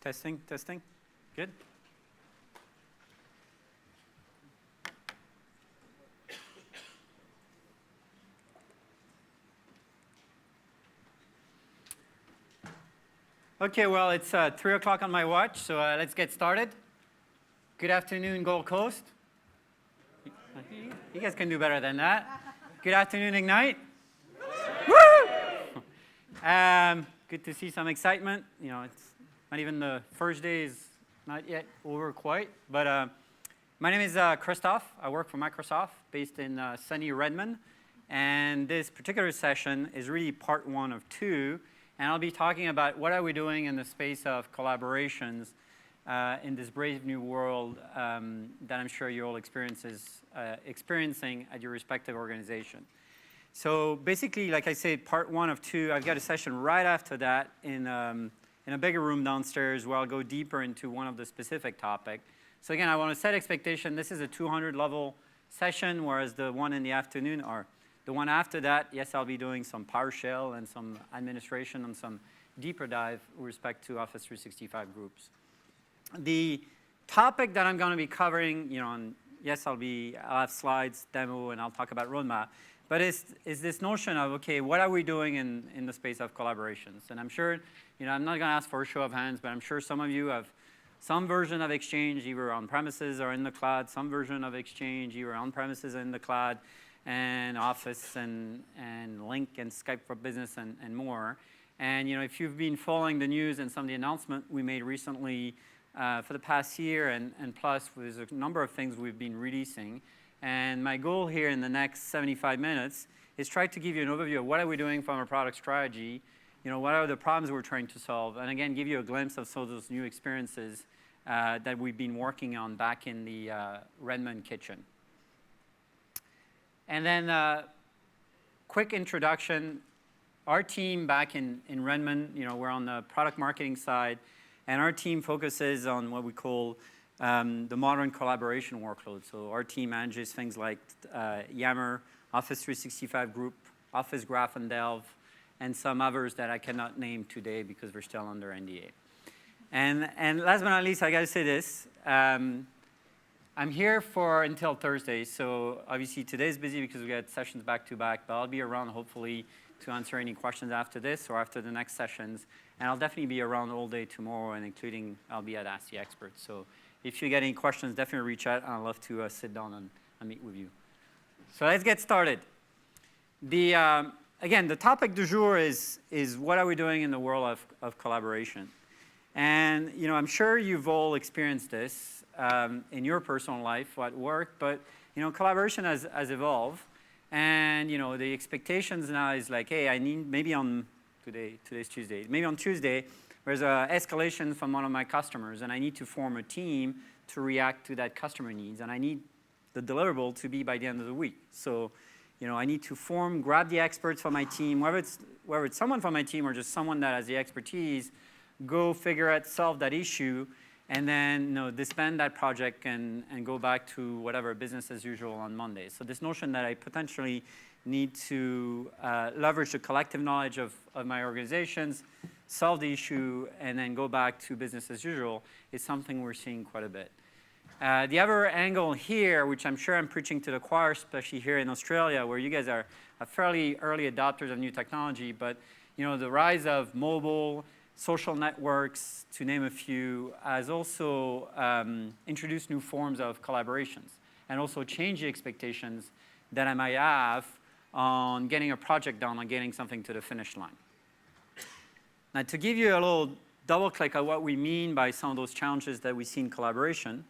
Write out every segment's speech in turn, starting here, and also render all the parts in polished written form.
Testing, testing. Good. Okay, well, it's 3 o'clock on my watch, so let's get started. Good afternoon, Gold Coast. You guys can do better than that. Good afternoon, Ignite. Woo! Good to see some excitement. You know, it's not even the first day is not yet over quite, but my name is Christophe. I work for Microsoft, based in sunny Redmond, and this particular session is really part 1 of 2. And I'll be talking about what are we doing in the space of collaborations in this brave new world that I'm sure you're all experiencing at your respective organization. So basically, like I said, part 1 of 2, I've got a session right after that in a bigger room downstairs where I'll go deeper into one of the specific topics. So again, I want to set expectation. This is a 200-level session, whereas the one in the afternoon or the one after that, yes, I'll be doing some PowerShell and some administration and some deeper dive with respect to Office 365 groups. The topic that I'm going to be covering, you know, and yes, I'll have slides, demo, and I'll talk about roadmap, but is this notion of, okay, what are we doing in the space of collaborations? And I'm sure, you know, I'm not going to ask for a show of hands, but I'm sure some of you have some version of Exchange, either on premises or in the cloud, some version of Exchange, either on premises or in the cloud, and Office and Link and Skype for Business and more. And you know, if you've been following the news and some of the announcements we made recently for the past year and plus, there's a number of things we've been releasing. And my goal here in the next 75 minutes is try to give you an overview of what are we doing from a product strategy, you know, what are the problems we're trying to solve, and again, give you a glimpse of some of those new experiences that we've been working on back in the Redmond kitchen. And then quick introduction. Our team back in Redmond, you know, we're on the product marketing side, and our team focuses on what we call the modern collaboration workload. So our team manages things like Yammer, Office 365 Group, Office Graph and Delve, and some others that I cannot name today because we're still under NDA. And last but not least, I got to say this. I'm here until Thursday, so obviously today's busy because we got sessions back to back, but I'll be around hopefully to answer any questions after this or after the next sessions. And I'll definitely be around all day tomorrow, and including I'll be at Ask the Experts. So if you get any questions, definitely reach out, and I'd love to sit down and meet with you. So let's get started. Again, the topic du jour is what are we doing in the world of collaboration? And you know, I'm sure you've all experienced this in your personal life at work, but you know, collaboration has evolved, and you know, the expectations now is like, hey, I need maybe on today's Tuesday, maybe on Tuesday, there's an escalation from one of my customers, and I need to form a team to react to that customer needs, and I need the deliverable to be by the end of the week. So, you know, I need to grab the experts from my team, whether it's someone from my team or just someone that has the expertise, go figure out, solve that issue, and then you know, disband that project and go back to whatever business as usual on Monday. So this notion that I potentially need to leverage the collective knowledge of my organizations, solve the issue, and then go back to business as usual is something we're seeing quite a bit. The other angle here, which I'm sure I'm preaching to the choir, especially here in Australia, where you guys are fairly early adopters of new technology, but you know, the rise of mobile, social networks, to name a few, has also introduced new forms of collaborations and also changed the expectations that I might have on getting a project done, on getting something to the finish line. Now, to give you a little double click on what we mean by some of those challenges that we see in collaboration,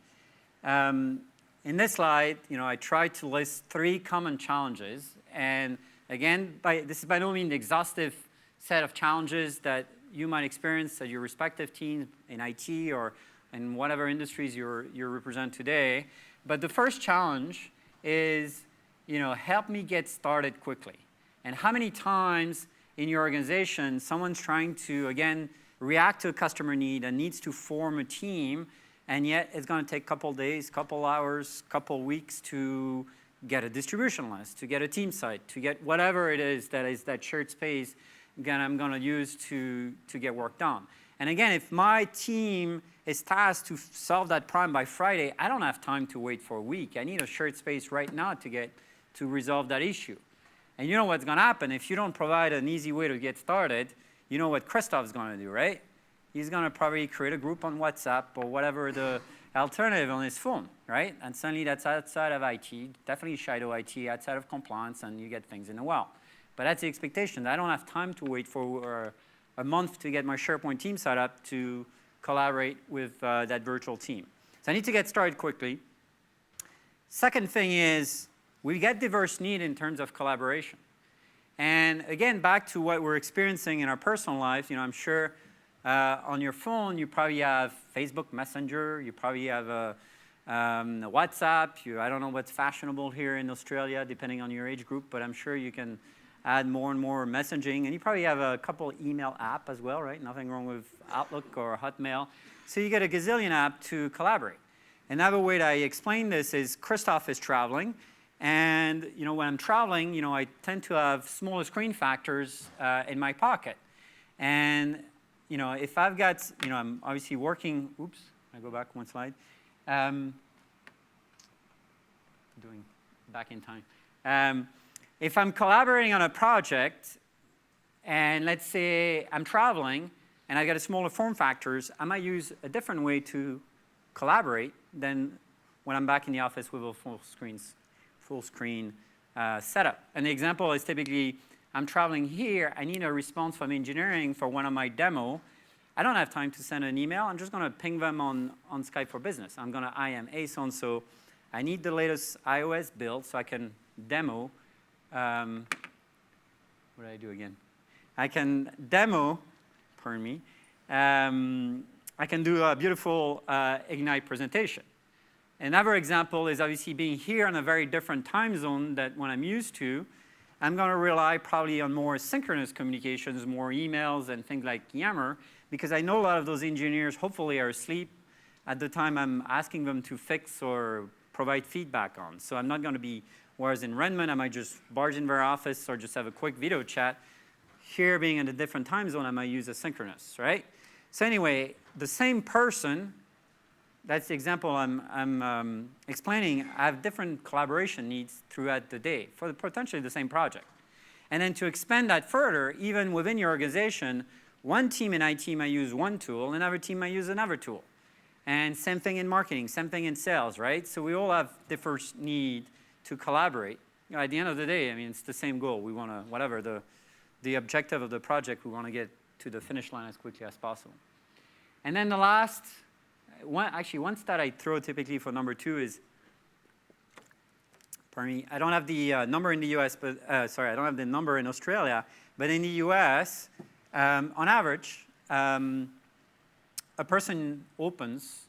in this slide, you know, I tried to list 3 common challenges. And again, this is by no means an exhaustive set of challenges that you might experience at your respective teams in IT or in whatever industries you represent today. But the first challenge is, you know, help me get started quickly. And how many times in your organization someone's trying to, again, react to a customer need and needs to form a team, and yet it's going to take a couple days, couple hours, couple weeks to get a distribution list, to get a team site, to get whatever it is that shared space again, I'm going to use to get work done. And again, if my team is tasked to solve that problem by Friday, I don't have time to wait for a week. I need a shared space right now to resolve that issue. And you know what's going to happen. If you don't provide an easy way to get started, you know what Christophe's going to do, right? He's going to probably create a group on WhatsApp or whatever the alternative on his phone, right? And suddenly that's outside of IT, definitely shadow IT, outside of compliance, and you get things in the well. But that's the expectation. I don't have time to wait for a month to get my SharePoint team set up to collaborate with that virtual team. So I need to get started quickly. Second thing is, we get diverse need in terms of collaboration. And again, back to what we're experiencing in our personal lives, I'm sure on your phone, you probably have Facebook Messenger, you probably have a WhatsApp, I don't know what's fashionable here in Australia, depending on your age group, but I'm sure you can add more and more messaging, and you probably have a couple email app as well, right? Nothing wrong with Outlook or Hotmail. So you get a gazillion app to collaborate. Another way that I explain this is Christophe is traveling, and when I'm traveling, I tend to have smaller screen factors in my pocket. And if I've got, I'm obviously working, oops, I go back one slide. Doing back in time. If I'm collaborating on a project, and let's say I'm traveling, and I got a smaller form factors, I might use a different way to collaborate than when I'm back in the office with a full screen setup. And the example is typically, I'm traveling here, I need a response from engineering for one of my demo. I don't have time to send an email. I'm just going to ping them on Skype for Business. I'm going to IM, hey, so-and-so, I need the latest iOS build so I can demo. What did I do again? I can demo, pardon me, I can do a beautiful Ignite presentation. Another example is obviously being here in a very different time zone than what I'm used to. I'm going to rely probably on more synchronous communications, more emails and things like Yammer, because I know a lot of those engineers hopefully are asleep at the time I'm asking them to fix or provide feedback on. So I'm not going to be, whereas in Redmond, I might just barge in their office or just have a quick video chat. Here, being in a different time zone, I might use asynchronous, right? So anyway, the same person, that's the example I'm explaining, I have different collaboration needs throughout the day for potentially the same project. And then to expand that further, even within your organization, one team in IT might use one tool, another team might use another tool. And same thing in marketing, same thing in sales, right? So we all have different need to collaborate. At the end of the day, I mean, it's the same goal. We want to, whatever the objective of the project, we want to get to the finish line as quickly as possible. And then the last, one stat I throw typically for number 2 is, pardon me, I don't have the number in the US, but sorry, I don't have the number in Australia, but in the US, on average, a person opens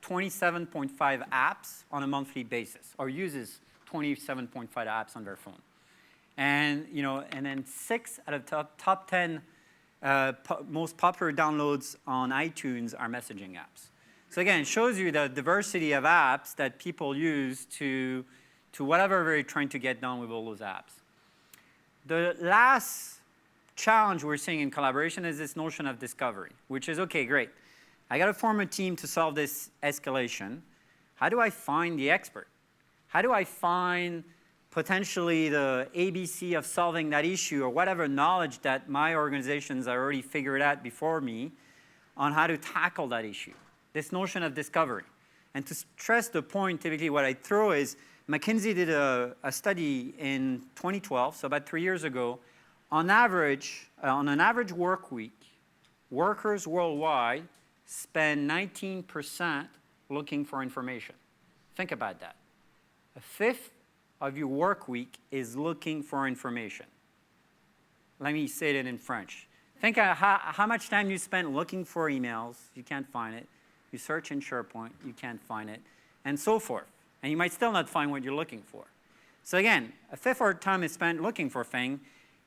27.5 apps on a monthly basis, or uses 27.5 apps on their phone. And, and then 6 out of top 10 most popular downloads on iTunes are messaging apps. So again, it shows you the diversity of apps that people use to whatever they're trying to get done with all those apps. The last challenge we're seeing in collaboration is this notion of discovery, which is, okay, great. I got to form a team to solve this escalation. How do I find the expert? How do I find potentially the ABC of solving that issue, or whatever knowledge that my organizations are already figured out before me on how to tackle that issue? This notion of discovery. And to stress the point, typically what I throw is, McKinsey did a study in 2012, so about 3 years ago. On average, on an average work week, workers worldwide spend 19% looking for information. Think about that. A fifth of your work week is looking for information. Let me say it in French. Think of how much time you spend looking for emails. You can't find it. You search in SharePoint. You can't find it. And so forth. And you might still not find what you're looking for. So again, a fifth of our time is spent looking for a thing.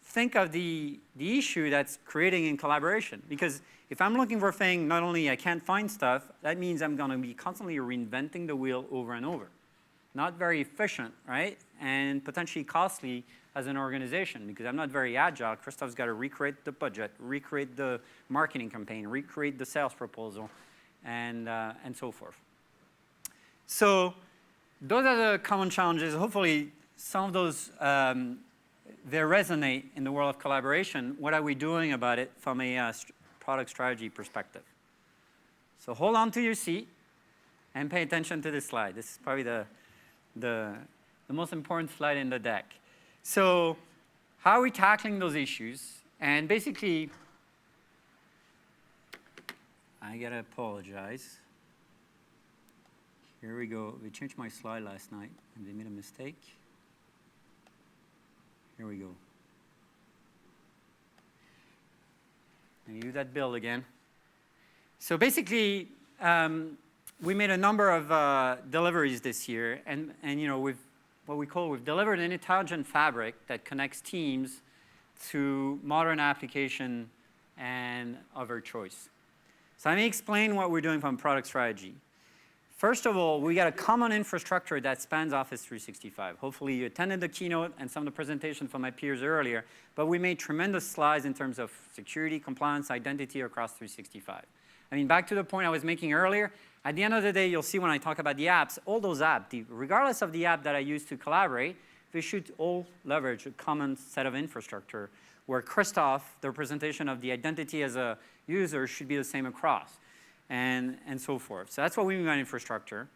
Think of the issue that's creating in collaboration. Because if I'm looking for a thing, not only I can't find stuff, that means I'm going to be constantly reinventing the wheel over and over. Not very efficient, right? And potentially costly as an organization because I'm not very agile. Christophe's got to recreate the budget, recreate the marketing campaign, recreate the sales proposal, and so forth. So those are the common challenges. Hopefully, some of those, they resonate in the world of collaboration. What are we doing about it from a product strategy perspective? So hold on to your seat and pay attention to this slide. This is probably the most important slide in the deck. So how are we tackling those issues? And basically, I got to apologize. Here we go. We changed my slide last night, and they made a mistake. Here we go. Let me do that build again. So basically, we made a number of deliveries this year, and you know, we've delivered an intelligent fabric that connects teams to modern application and of our choice. So let me explain what we're doing from product strategy. First of all, we got a common infrastructure that spans Office 365. Hopefully you attended the keynote and some of the presentation from my peers earlier, but we made tremendous slides in terms of security, compliance, identity across 365. I mean, back to the point I was making earlier, at the end of the day, you'll see when I talk about the apps, all those apps, regardless of the app that I use to collaborate, they should all leverage a common set of infrastructure where Christophe, the representation of the identity as a user, should be the same across. And so forth. So that's what we mean by infrastructure.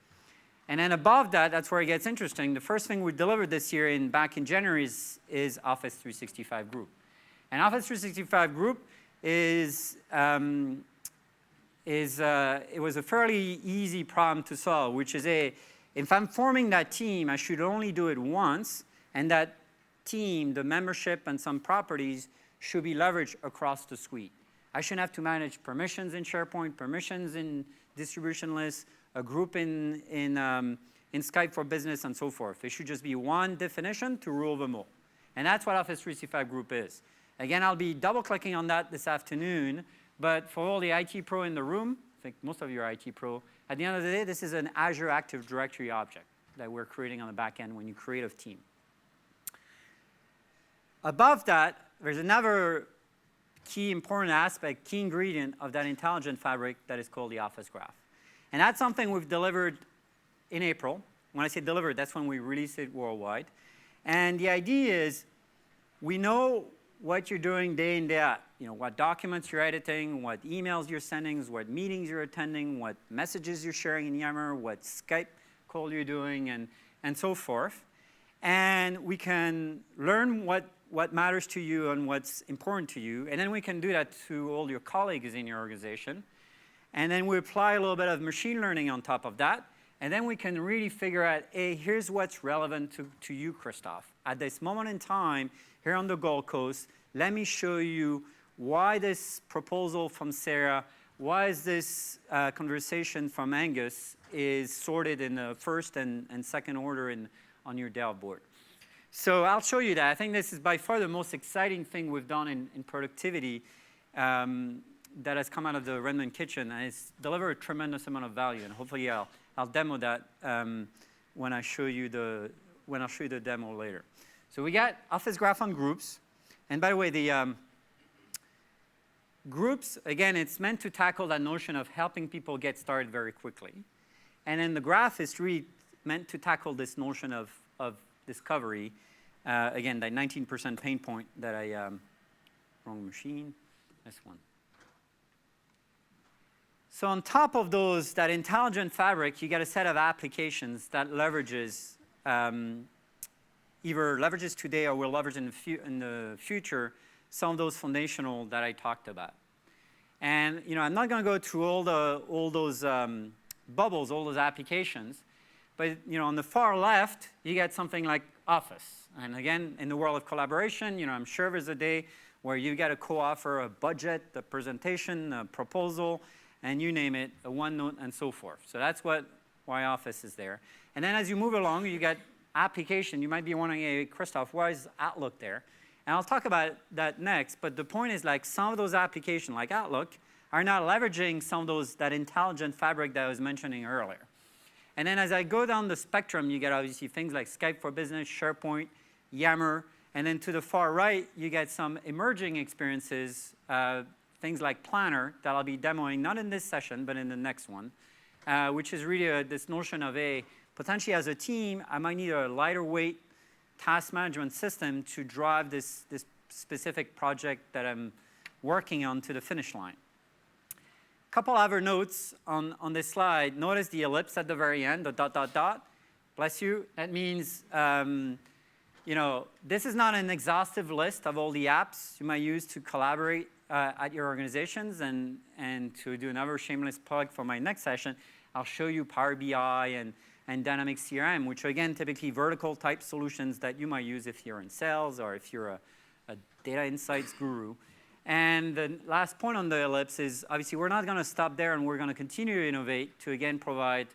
And then above that, that's where it gets interesting. The first thing we delivered this year back in January is Office 365 Group. And Office 365 Group it was a fairly easy problem to solve, which is if I'm forming that team, I should only do it once, and that team, the membership and some properties, should be leveraged across the suite. I shouldn't have to manage permissions in SharePoint, permissions in distribution lists, a group in Skype for Business, and so forth. It should just be one definition to rule them all. And that's what Office 365 Group is. Again, I'll be double-clicking on that this afternoon, but for all the IT pro in the room, I think most of you are IT pro, at the end of the day, this is an Azure Active Directory object that we're creating on the back end when you create a team. Above that, there's another key important aspect, key ingredient of that intelligent fabric that is called the Office Graph. And that's something we've delivered in April. When I say delivered, that's when we release it worldwide. And the idea is we know what you're doing day in, day out. You know, what documents you're editing, what emails you're sending, what meetings you're attending, what messages you're sharing in Yammer, what Skype call you're doing, and so forth. And we can learn what matters to you and what's important to you. And then we can do that to all your colleagues in your organization. And then we apply a little bit of machine learning on top of that. And then we can really figure out, hey, here's what's relevant to you, Christophe. At this moment in time, here on the Gold Coast, let me show you why this proposal from Sarah, why is this conversation from Angus is sorted in the first and second order on your Dell board. So I'll show you that. I think this is by far the most exciting thing we've done in productivity that has come out of the Redmond kitchen, and it's delivered a tremendous amount of value. And hopefully I'll demo that when I show you the demo later. So we got Office Graph on groups, and by the way, the groups, again, it's meant to tackle that notion of helping people get started very quickly, and then the graph is really meant to tackle this notion of discovery. Again, that 19% pain point that wrong machine, this one. So on top of those, that intelligent fabric, you get a set of applications that leverages, either leverages today or will leverage in the future some of those foundational that I talked about. And you know, I'm not going to go through all those bubbles, all those applications, but you know, on the far left, you get something like Office. And again, in the world of collaboration, you know, I'm sure there's a day where you get to co-offer a budget, a presentation, a proposal, and you name it, a OneNote, and so forth. So that's why Office is there. And then as you move along, you get application. You might be wondering, hey, Christophe, why is Outlook there? And I'll talk about that next, but the point is, like, some of those applications, like Outlook, are now leveraging some of that intelligent fabric that I was mentioning earlier. And then as I go down the spectrum, you get obviously things like Skype for Business, SharePoint, Yammer, And then to the far right, you get some emerging experiences, things like Planner that I'll be demoing, not in this session, but in the next one, which is really this notion of, potentially as a team, I might need a lighter weight task management system to drive this specific project that I'm working on to the finish line. A couple other notes on this slide. Notice the ellipse at the very end, the dot, dot, dot. Bless you. That means, this is not an exhaustive list of all the apps you might use to collaborate at your organizations. And to do another shameless plug for my next session, I'll show you Power BI and Dynamics CRM, which are, again, typically vertical type solutions that you might use if you're in sales or if you're a data insights guru. And the last point on the ellipse is, obviously, we're not going to stop there, and we're going to continue to innovate to, again, provide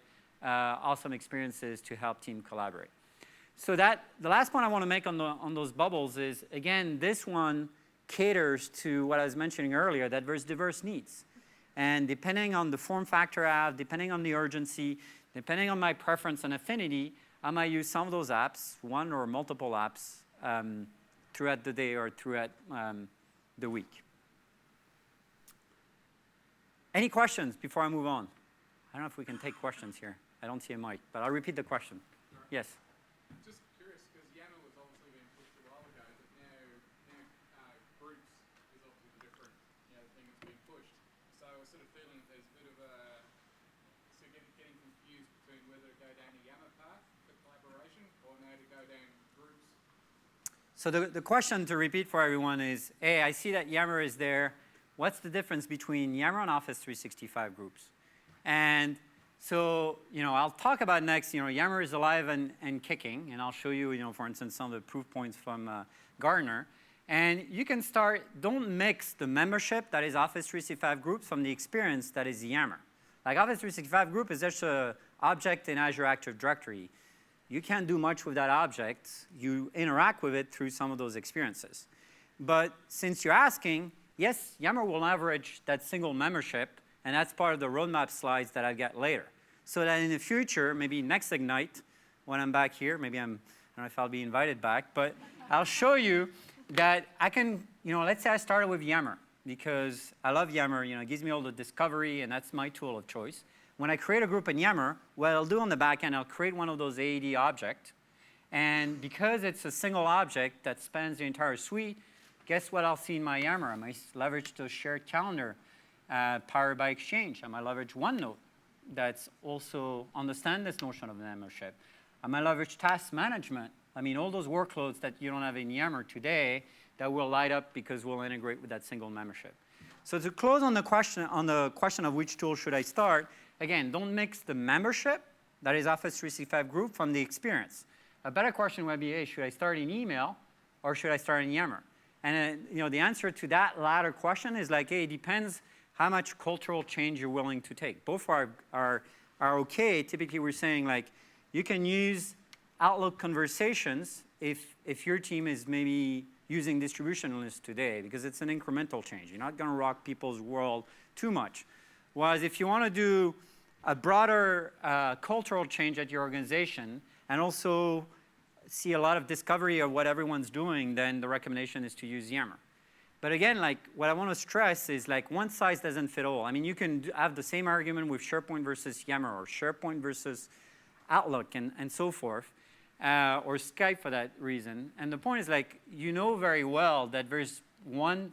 awesome experiences to help team collaborate. So the last point I want to make on those bubbles is, again, this one caters to what I was mentioning earlier, that there's diverse needs. And depending on the form factor I have, depending on the urgency, depending on my preference and affinity, I might use some of those apps, one or multiple apps, throughout the day or throughout the week. Any questions before I move on? I don't know if we can take questions here. I don't see a mic, but I'll repeat the question. Sure. Yes? Just curious, because Yammer was obviously being pushed a while ago, but now groups is obviously the different thing that's being pushed. So I was sort of feeling that there's a bit of getting confused between whether to go down a Yammer path for collaboration or now to go down groups. So the question to repeat for everyone is, I see that Yammer is there. What's the difference between Yammer and Office 365 groups? And so, I'll talk about next, Yammer is alive and kicking, and I'll show you, for instance, some of the proof points from Gartner. And you can start, don't mix the membership that is Office 365 groups from the experience that is Yammer. Like Office 365 group is just an object in Azure Active Directory. You can't do much with that object. You interact with it through some of those experiences. But since you're asking, yes, Yammer will leverage that single membership, and that's part of the roadmap slides that I'll get later. So that in the future, maybe next Ignite, when I'm back here, maybe I don't know if I'll be invited back, but I'll show you that I can, let's say I started with Yammer, because I love Yammer, it gives me all the discovery, and that's my tool of choice. When I create a group in Yammer, what I'll do on the back end, I'll create one of those AED objects. And because it's a single object that spans the entire suite, guess what I'll see in my Yammer? I might leverage the shared calendar powered by Exchange. I might leverage OneNote that's also understand this notion of membership. I might leverage task management. I mean, all those workloads that you don't have in Yammer today that will light up because we'll integrate with that single membership. So to close on the question of which tool should I start, again, don't mix the membership, that is Office 365 group, from the experience. A better question would be, should I start in email or should I start in Yammer? And the answer to that latter question is like, it depends how much cultural change you're willing to take. Both are okay. Typically, we're saying like, you can use Outlook conversations if your team is maybe using distribution lists today, because it's an incremental change. You're not going to rock people's world too much. Whereas if you want to do a broader cultural change at your organization and also see a lot of discovery of what everyone's doing, then the recommendation is to use Yammer. But again, like what I want to stress is like one size doesn't fit all. I mean, you can have the same argument with SharePoint versus Yammer or SharePoint versus Outlook and so forth, or Skype for that reason. And the point is like, very well that there's one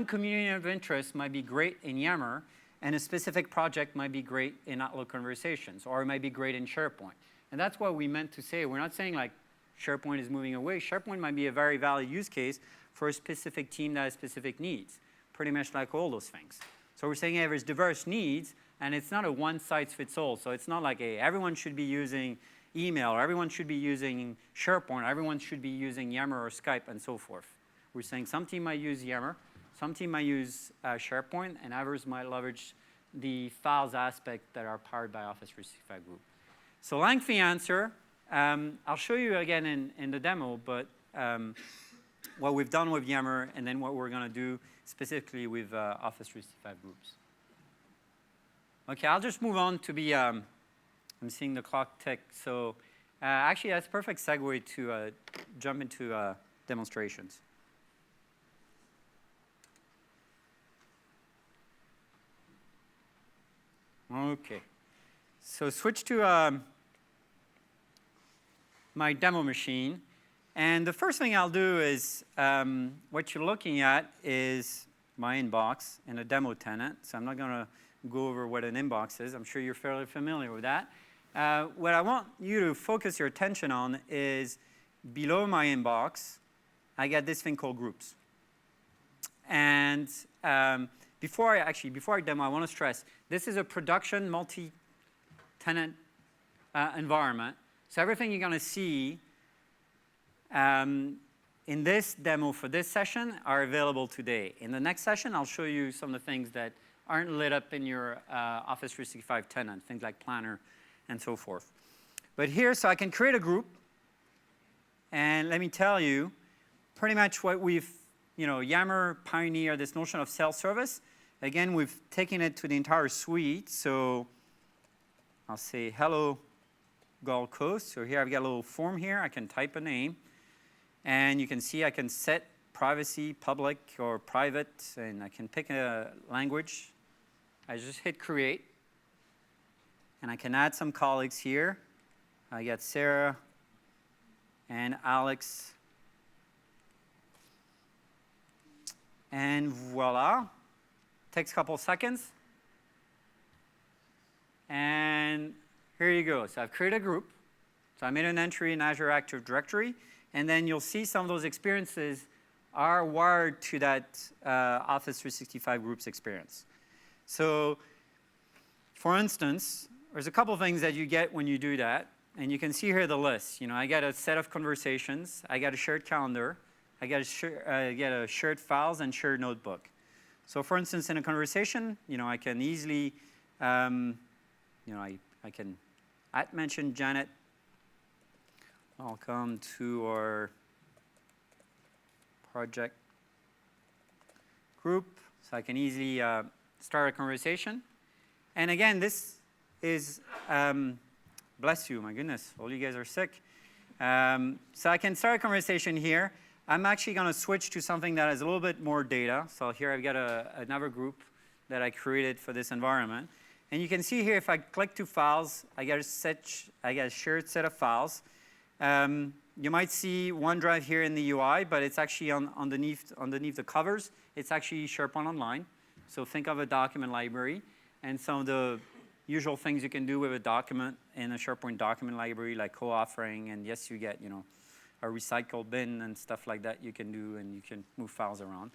community of interest might be great in Yammer, and a specific project might be great in Outlook Conversations, or it might be great in SharePoint. And that's what we meant to say. We're not saying like SharePoint is moving away. SharePoint might be a very valid use case for a specific team that has specific needs, pretty much like all those things. So we're saying, hey, there's diverse needs, and it's not a one-size-fits-all. So it's not like, hey, everyone should be using email, or everyone should be using SharePoint, or everyone should be using Yammer or Skype, and so forth. We're saying some team might use Yammer, some team might use SharePoint, and others might leverage the files aspect that are powered by Office 365 Group. So lengthy answer. I'll show you again in the demo, but what we've done with Yammer and then what we're going to do specifically with Office 365 Groups. OK, I'll just move on to be, I'm seeing the clock tick. So actually, that's a perfect segue to jump into demonstrations. Okay. So switch to my demo machine. And the first thing I'll do is, what you're looking at is my inbox and a demo tenant. So I'm not going to go over what an inbox is. I'm sure you're fairly familiar with that. What I want you to focus your attention on is below my inbox, I got this thing called groups. And before I demo, I want to stress, this is a production multi-tenant environment. So everything you're going to see in this demo for this session are available today. In the next session, I'll show you some of the things that aren't lit up in your Office 365 tenant, things like Planner and so forth. But here, so I can create a group. And let me tell you, pretty much what we've, Yammer pioneered this notion of self-service. Again, we've taken it to the entire suite. So I'll say, hello, Gold Coast. So here I've got a little form here. I can type a name. And you can see I can set privacy, public, or private. And I can pick a language. I just hit create. And I can add some colleagues here. I got Sarah and Alex. And voila. Takes a couple seconds. And here you go. So I've created a group. So I made an entry in Azure Active Directory. And then you'll see some of those experiences are wired to that Office 365 groups experience. So for instance, there's a couple of things that you get when you do that. And you can see here the list. I got a set of conversations. I got a shared calendar. I get a shared files and shared notebook. So for instance, in a conversation, I can easily, I can mention Janet. Welcome to our project group. So I can easily start a conversation. And again, this is, bless you, my goodness, all you guys are sick. So I can start a conversation here. I'm actually going to switch to something that has a little bit more data. So here I've got another group that I created for this environment. And you can see here, if I click to files, I get a shared set of files. You might see OneDrive here in the UI, but it's actually underneath the covers. It's actually SharePoint Online. So think of a document library. And some of the usual things you can do with a document in a SharePoint document library, like co-authoring. And yes, you get, a recycle bin and stuff like that you can do, and you can move files around.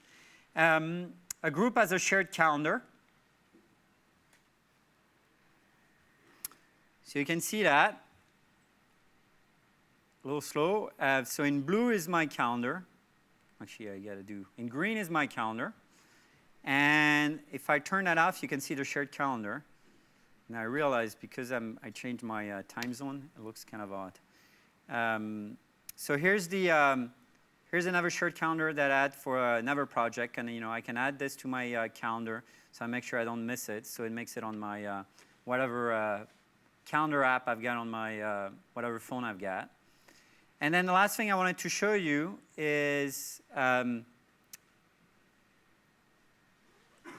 A group has a shared calendar. So you can see that. A little slow. So in blue is my calendar. Actually, I got to do. In green is my calendar. And if I turn that off, you can see the shared calendar. And I realized because I changed my time zone, it looks kind of odd. So here's another shared calendar that I add for another project, and I can add this to my calendar, so I make sure I don't miss it. So it makes it on my whatever calendar app I've got on my whatever phone I've got. And then the last thing I wanted to show you is a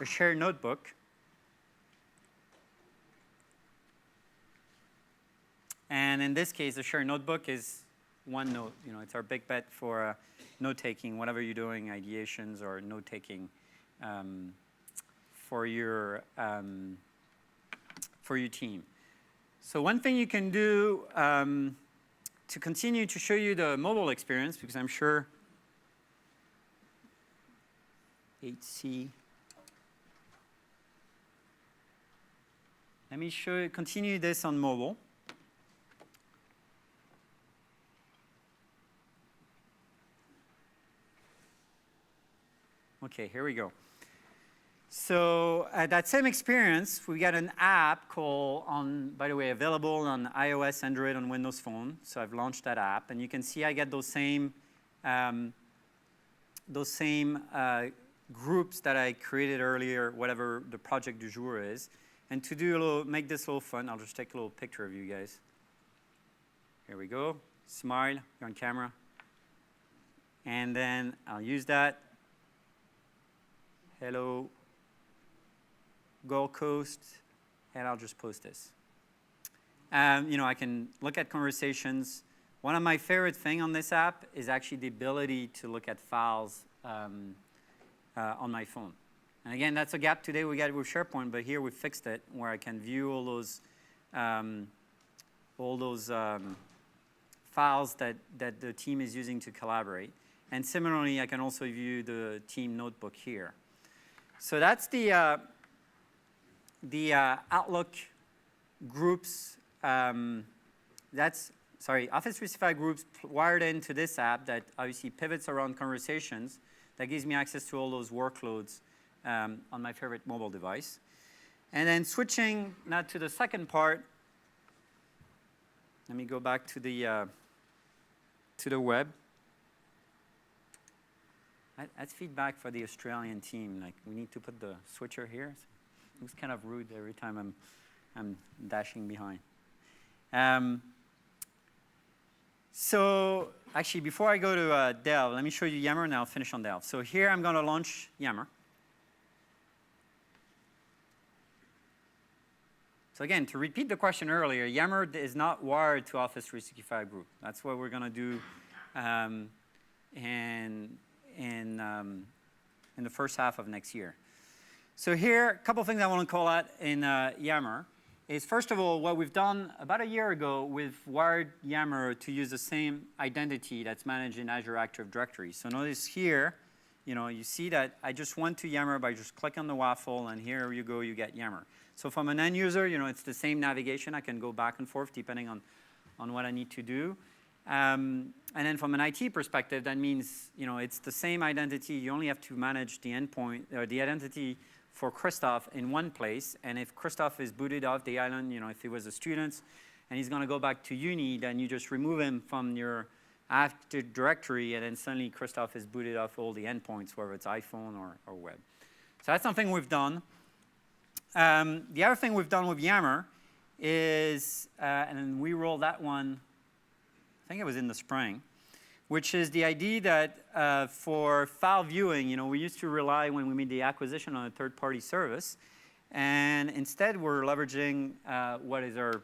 shared notebook. And in this case, the shared notebook is OneNote. It's our big bet for note-taking, whatever you're doing, ideations or note-taking for your team. So one thing you can do to continue to show you the mobile experience, because I'm sure HC. Let me continue this on mobile. Okay, here we go. So that same experience, we got an app called, by the way, available on iOS, Android, and Windows Phone. So I've launched that app, and you can see I get those same groups that I created earlier, whatever the project du jour is. And to make this a little fun, I'll just take a little picture of you guys. Here we go. Smile. You're on camera. And then I'll use that. Hello, Gold Coast, and I'll just post this. I can look at conversations. One of my favorite things on this app is actually the ability to look at files on my phone. And again, that's a gap today we got with SharePoint, but here we fixed it where I can view all those files that the team is using to collaborate. And similarly, I can also view the team notebook here. So that's the Outlook groups. Office 365 groups wired into this app that obviously pivots around conversations. That gives me access to all those workloads on my favorite mobile device. And then switching now to the second part. Let me go back to the web. That's feedback for the Australian team. Like, we need to put the switcher here. It looks kind of rude every time I'm dashing behind. So actually, before I go to Delve, let me show you Yammer, and I'll finish on Delve. So here I'm going to launch Yammer. So again, to repeat the question earlier, Yammer is not wired to Office 365 Group. That's what we're going to do in the first half of next year. So here, a couple of things I want to call out in Yammer is, first of all, what we've done about a year ago, we've wired Yammer to use the same identity that's managed in Azure Active Directory. So notice here, you see that I just went to Yammer by just clicking on the waffle, and here you go, you get Yammer. So from an end user, it's the same navigation. I can go back and forth depending on what I need to do. And then from an IT perspective, that means it's the same identity. You only have to manage the endpoint or the identity for Christoph in one place. And if Christoph is booted off the island, if he was a student and he's going to go back to uni, then you just remove him from your Active Directory, and then suddenly Christoph is booted off all the endpoints, whether it's iPhone or web. So that's something we've done. The other thing we've done with Yammer is, and we rolled that one, I think it was in the spring, which is the idea that for file viewing, we used to rely, when we made the acquisition, on a third-party service. And instead, we're leveraging what is our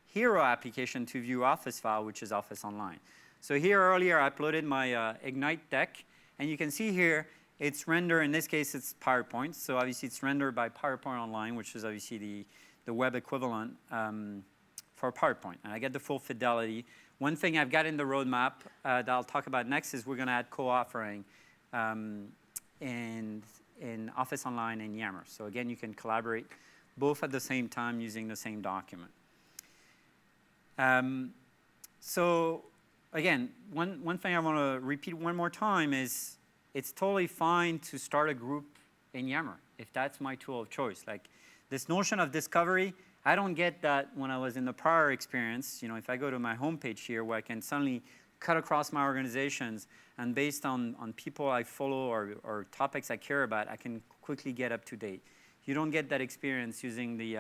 hero application to view Office file, which is Office Online. So here earlier, I uploaded my Ignite deck. And you can see here, it's rendered, in this case, it's PowerPoint. So obviously, it's rendered by PowerPoint Online, which is obviously the web equivalent for PowerPoint. And I get the full fidelity. One thing I've got in the roadmap that I'll talk about next is we're going to add co-authoring in Office Online and Yammer. So again, you can collaborate both at the same time using the same document. So again, one thing I want to repeat one more time is it's totally fine to start a group in Yammer if that's my tool of choice. Like this notion of discovery, I don't get that when I was in the prior experience. If I go to my homepage here where I can suddenly cut across my organizations and based on people I follow or topics I care about, I can quickly get up to date. You don't get that experience using the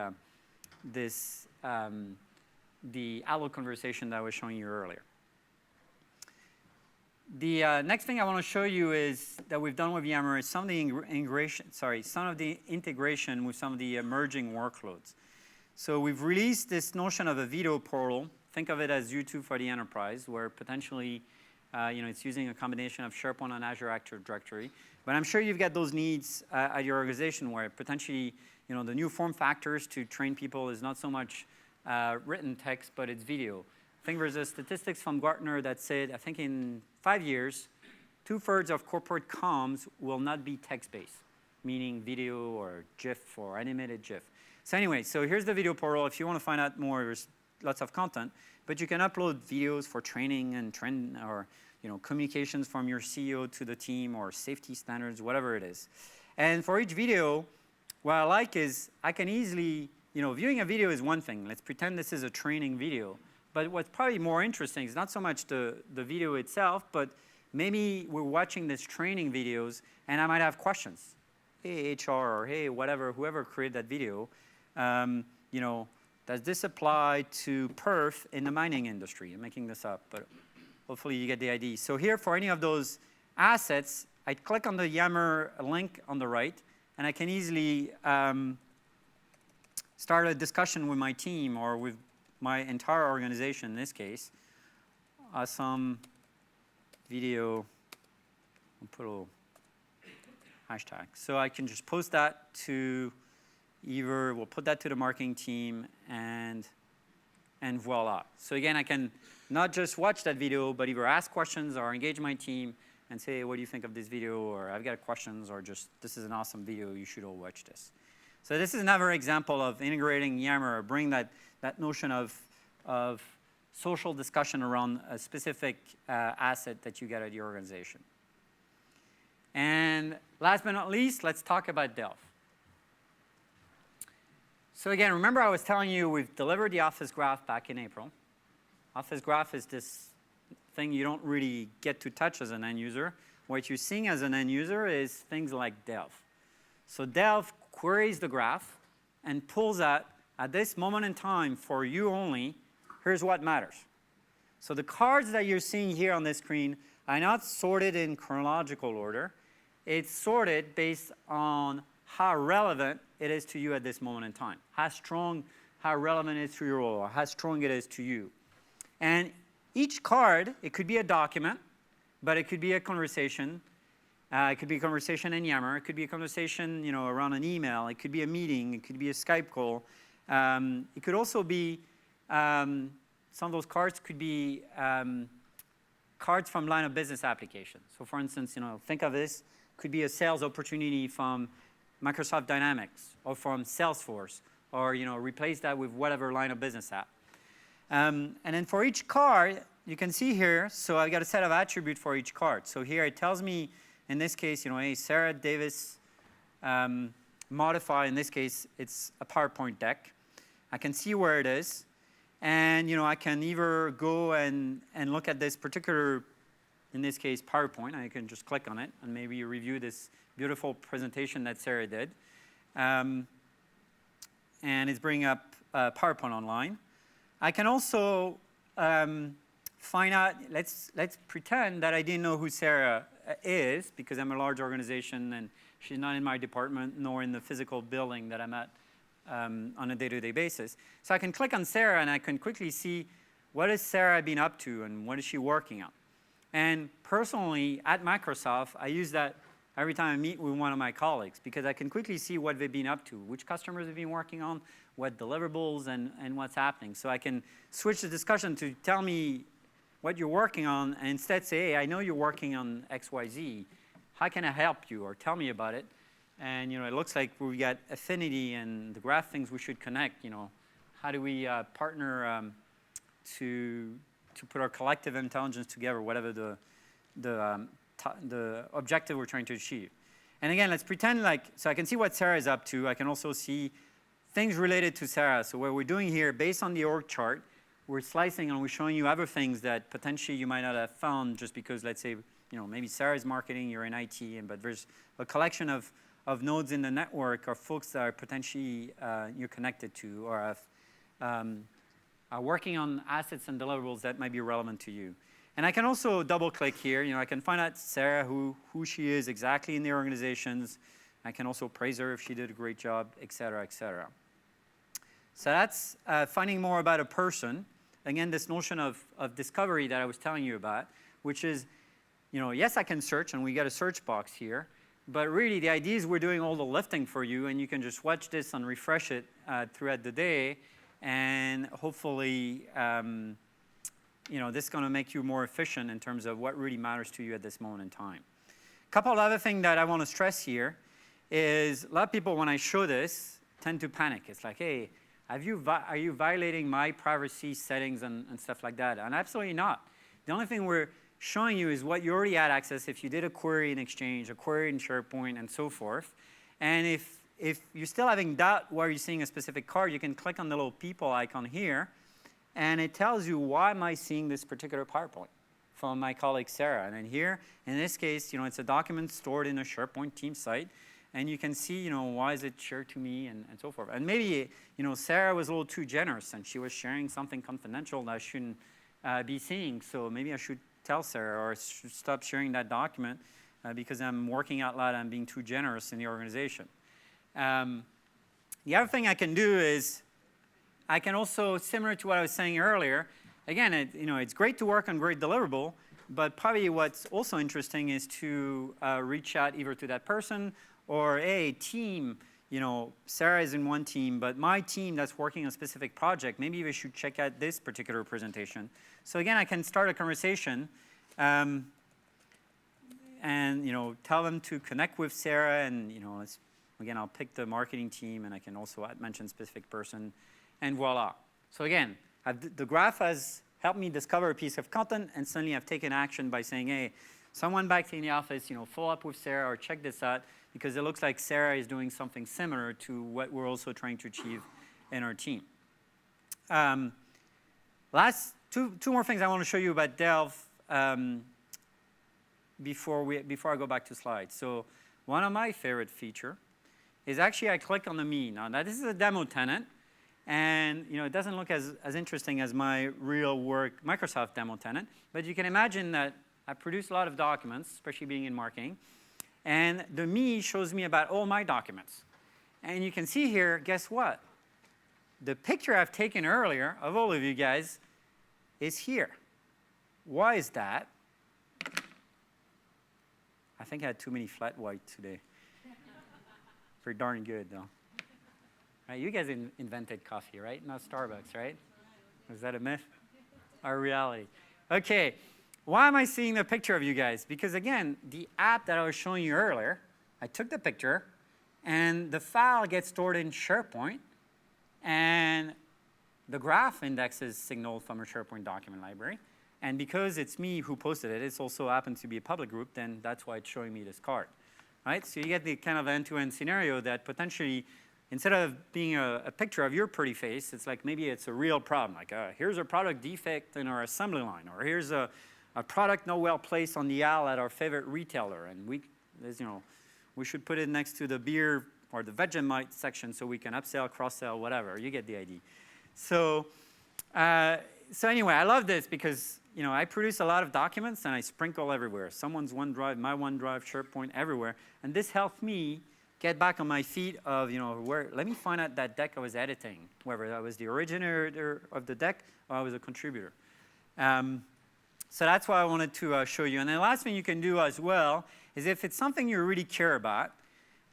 Outlook conversation that I was showing you earlier. The next thing I want to show you is that we've done with Yammer is some of the integration with some of the emerging workloads. So we've released this notion of a video portal. Think of it as YouTube for the enterprise, where potentially it's using a combination of SharePoint and Azure Active Directory. But I'm sure you've got those needs at your organization where potentially the new form factors to train people is not so much written text, but it's video. I think there's a statistics from Gartner that said, I think in 5 years, 2/3 of corporate comms will not be text-based, meaning video or GIF or animated GIF. So anyway, so here's the video portal. If you want to find out more, there's lots of content. But you can upload videos for training and trend or communications from your CEO to the team or safety standards, whatever it is. And for each video, what I like is I can easily, viewing a video is one thing. Let's pretend this is a training video. But what's probably more interesting is not so much the video itself, but maybe we're watching these training videos and I might have questions. Hey, HR, or hey, whoever created that video, does this apply to perf in the mining industry? I'm making this up, but hopefully you get the idea. So here, for any of those assets, I click on the Yammer link on the right, and I can easily start a discussion with my team or with my entire organization in this case. Some video, I'll put a little hashtag. So I can just post that to either, we'll put that to the marketing team, and voila. So again, I can not just watch that video, but either ask questions or engage my team and say, hey, what do you think of this video? Or I've got questions, or just, this is an awesome video, you should all watch this. So this is another example of integrating Yammer, or bring that notion of social discussion around a specific asset that you get at your organization. And last but not least, let's talk about Delve. So again, remember I was telling you we've delivered the Office Graph back in April. Office Graph is this thing you don't really get to touch as an end user. What you're seeing as an end user is things like Delve. So Delve queries the graph and pulls out, at this moment in time, for you only, here's what matters. So the cards that you're seeing here on this screen are not sorted in chronological order. It's sorted based on how relevant it is to you at this moment in time. How relevant it is to your role, or how strong it is to you. And each card, it could be a document, but it could be a conversation. It could be a conversation in Yammer. It could be a conversation, around an email. It could be a meeting. It could be a Skype call. It could also be, some of those cards could be cards from line of business applications. So for instance, think of this, could be a sales opportunity from Microsoft Dynamics or from Salesforce, or replace that with whatever line of business app. And then for each card, you can see here, so I've got a set of attributes for each card. So here it tells me, in this case, hey, Sarah Davis, modify, in this case, it's a PowerPoint deck. I can see where it is. And I can either go and look at this particular, in this case, PowerPoint. I can just click on it and maybe review this beautiful presentation that Sarah did. And it's bringing up PowerPoint online. I can also find out, let's pretend that I didn't know who Sarah is, because I'm a large organization and she's not in my department nor in the physical building that I'm at on a day-to-day basis. So I can click on Sarah and I can quickly see what has Sarah been up to and what is she working on. And personally, at Microsoft, I use that every time I meet with one of my colleagues, because I can quickly see what they've been up to, which customers have been working on, what deliverables, and what's happening. So I can switch the discussion to tell me what you're working on, and instead say, hey, I know you're working on XYZ. How can I help you? Or tell me about it. And it looks like we got affinity and the graph things we should connect. How do we partner to put our collective intelligence together, whatever the objective we're trying to achieve. And again, let's pretend so I can see what Sarah is up to. I can also see things related to Sarah. So what we're doing here, based on the org chart, we're slicing and we're showing you other things that potentially you might not have found just because, let's say, maybe Sarah's marketing, you're in IT, but there's a collection of nodes in the network or folks that are potentially you're connected to, or are working on assets and deliverables that might be relevant to you. And I can also double-click here. I can find out Sarah, who she is exactly in the organizations. I can also praise her if she did a great job, et cetera, et cetera. So that's finding more about a person. Again, this notion of discovery that I was telling you about, which is, yes, I can search, and we got a search box here. But really, the idea is we're doing all the lifting for you, and you can just watch this and refresh it throughout the day. And hopefully, this is going to make you more efficient in terms of what really matters to you at this moment in time. A couple of other things that I want to stress here is a lot of people, when I show this, tend to panic. It's like, hey, are you violating my privacy settings and stuff like that? And absolutely not. The only thing we're showing you is what you already had access if you did a query in Exchange, a query in SharePoint, and so forth. And if you're still having doubt where you're seeing a specific card, you can click on the little people icon here, and it tells you why am I seeing this particular PowerPoint from my colleague Sarah. And then here, in this case, it's a document stored in a SharePoint team site, and you can see, why is it shared to me and so forth. And maybe, Sarah was a little too generous, and she was sharing something confidential that I shouldn't be seeing. So maybe I should tell Sarah or stop sharing that document because I'm working out loud, I'm being too generous in the organization. The other thing I can do is I can also, similar to what I was saying earlier, again, it's great to work on great deliverable, but probably what's also interesting is to reach out either to that person or, hey, team, Sarah is in one team, but my team that's working on a specific project, maybe we should check out this particular presentation. So again, I can start a conversation and tell them to connect with Sarah, and again, I'll pick the marketing team, and I can also mention specific person, and voila. So again, the graph has helped me discover a piece of content, and suddenly I've taken action by saying, hey, someone back in the office, follow up with Sarah or check this out, because it looks like Sarah is doing something similar to what we're also trying to achieve in our team. Last two more things I want to show you about Delve before I go back to slides. So one of my favorite features is actually I click on the me. Now this is a demo tenant, and it doesn't look as interesting as my real work Microsoft demo tenant, but you can imagine that I produce a lot of documents, especially being in marketing, and the me shows me about all my documents. And you can see here, guess what? The picture I've taken earlier of all of you guys is here. Why is that? I think I had too many flat white today. Pretty darn good, though. Right, you guys invented coffee, right? Not Starbucks, right? Was that a myth or reality? Okay, why am I seeing the picture of you guys? Because again, the app that I was showing you earlier, I took the picture, and the file gets stored in SharePoint, and the graph index is signaled from a SharePoint document library. And because it's me who posted it, it's also happens to be a public group, then that's why it's showing me this card. Right? So you get the kind of end-to-end scenario that potentially, instead of being a picture of your pretty face, it's like maybe it's a real problem. Like, here's a product defect in our assembly line, or here's a product not well placed on the aisle at our favorite retailer, and we should put it next to the beer or the Vegemite section so we can upsell, cross-sell, whatever. You get the idea. So anyway, I love this because I produce a lot of documents and I sprinkle everywhere. Someone's OneDrive, my OneDrive, SharePoint, everywhere. And this helped me get back on my feet of, let me find out that deck I was editing, whether I was the originator of the deck or I was a contributor. So that's what I wanted to show you. And the last thing you can do as well is if it's something you really care about,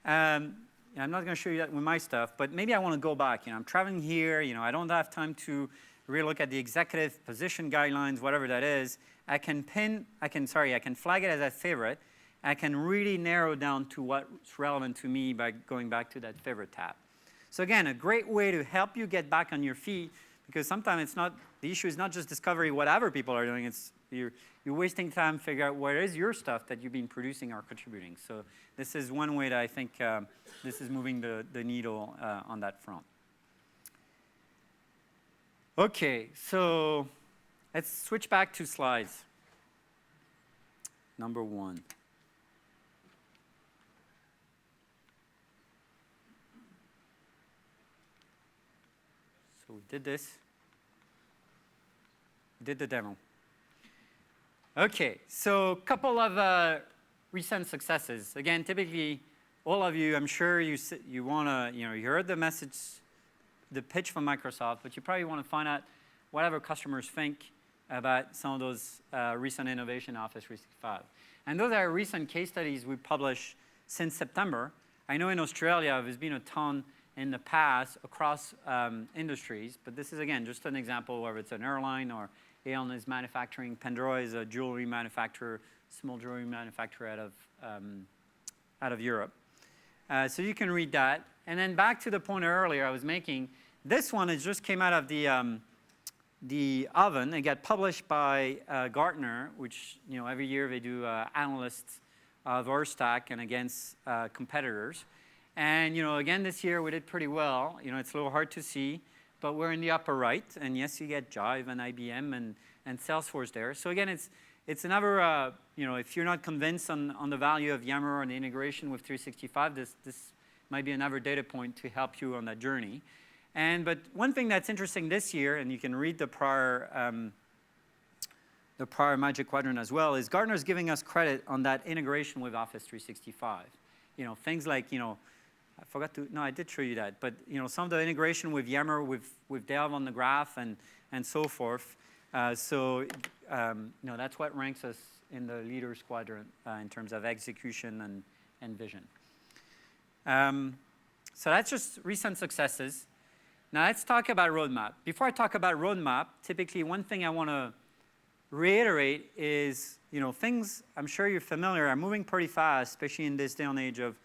I'm not going to show you that with my stuff, but maybe I want to go back. I'm traveling here. I don't have time to really look at the executive position guidelines, whatever that is. I can flag it as a favorite. I can really narrow down to what's relevant to me by going back to that favorite tab. So again, a great way to help you get back on your feet, because sometimes the issue is not just discovering what other people are doing. It's you're wasting time to figure out where is your stuff that you've been producing or contributing. So this is one way that I think this is moving the needle on that front. Okay, so let's switch back to slides. Number 1. So we did this. We did the demo. Okay, so a couple of recent successes. Again, typically, all of you, I'm sure you want to, you heard the message, the pitch from Microsoft, but you probably want to find out whatever customers think about some of those recent innovation in Office 365. And those are recent case studies we published since September. I know in Australia, there's been a ton in the past across industries, but this is, again, just an example, whether it's an airline or Aeon is manufacturing, Pandora is a jewelry manufacturer, small jewelry manufacturer out of Europe. So you can read that. And then back to the point earlier I was making, this one just came out of the oven. It got published by Gartner, which every year they do analysts of our stack and against competitors. And again this year we did pretty well. It's a little hard to see, but we're in the upper right. And yes, you get Jive and IBM and Salesforce there. So again, it's another if you're not convinced on the value of Yammer and the integration with 365, this might be another data point to help you on that journey. But one thing that's interesting this year, and you can read the prior the prior Magic Quadrant as well, is Gartner's giving us credit on that integration with Office 365. Things like, I forgot to, no, I did show you that, but some of the integration with Yammer, with Delve on the graph and so forth. That's what ranks us in the leaders quadrant in terms of execution and vision. So that's just recent successes. Now let's talk about roadmap. Before I talk about roadmap, typically one thing I want to reiterate is, things I'm sure you're familiar are moving pretty fast, especially in this day and age of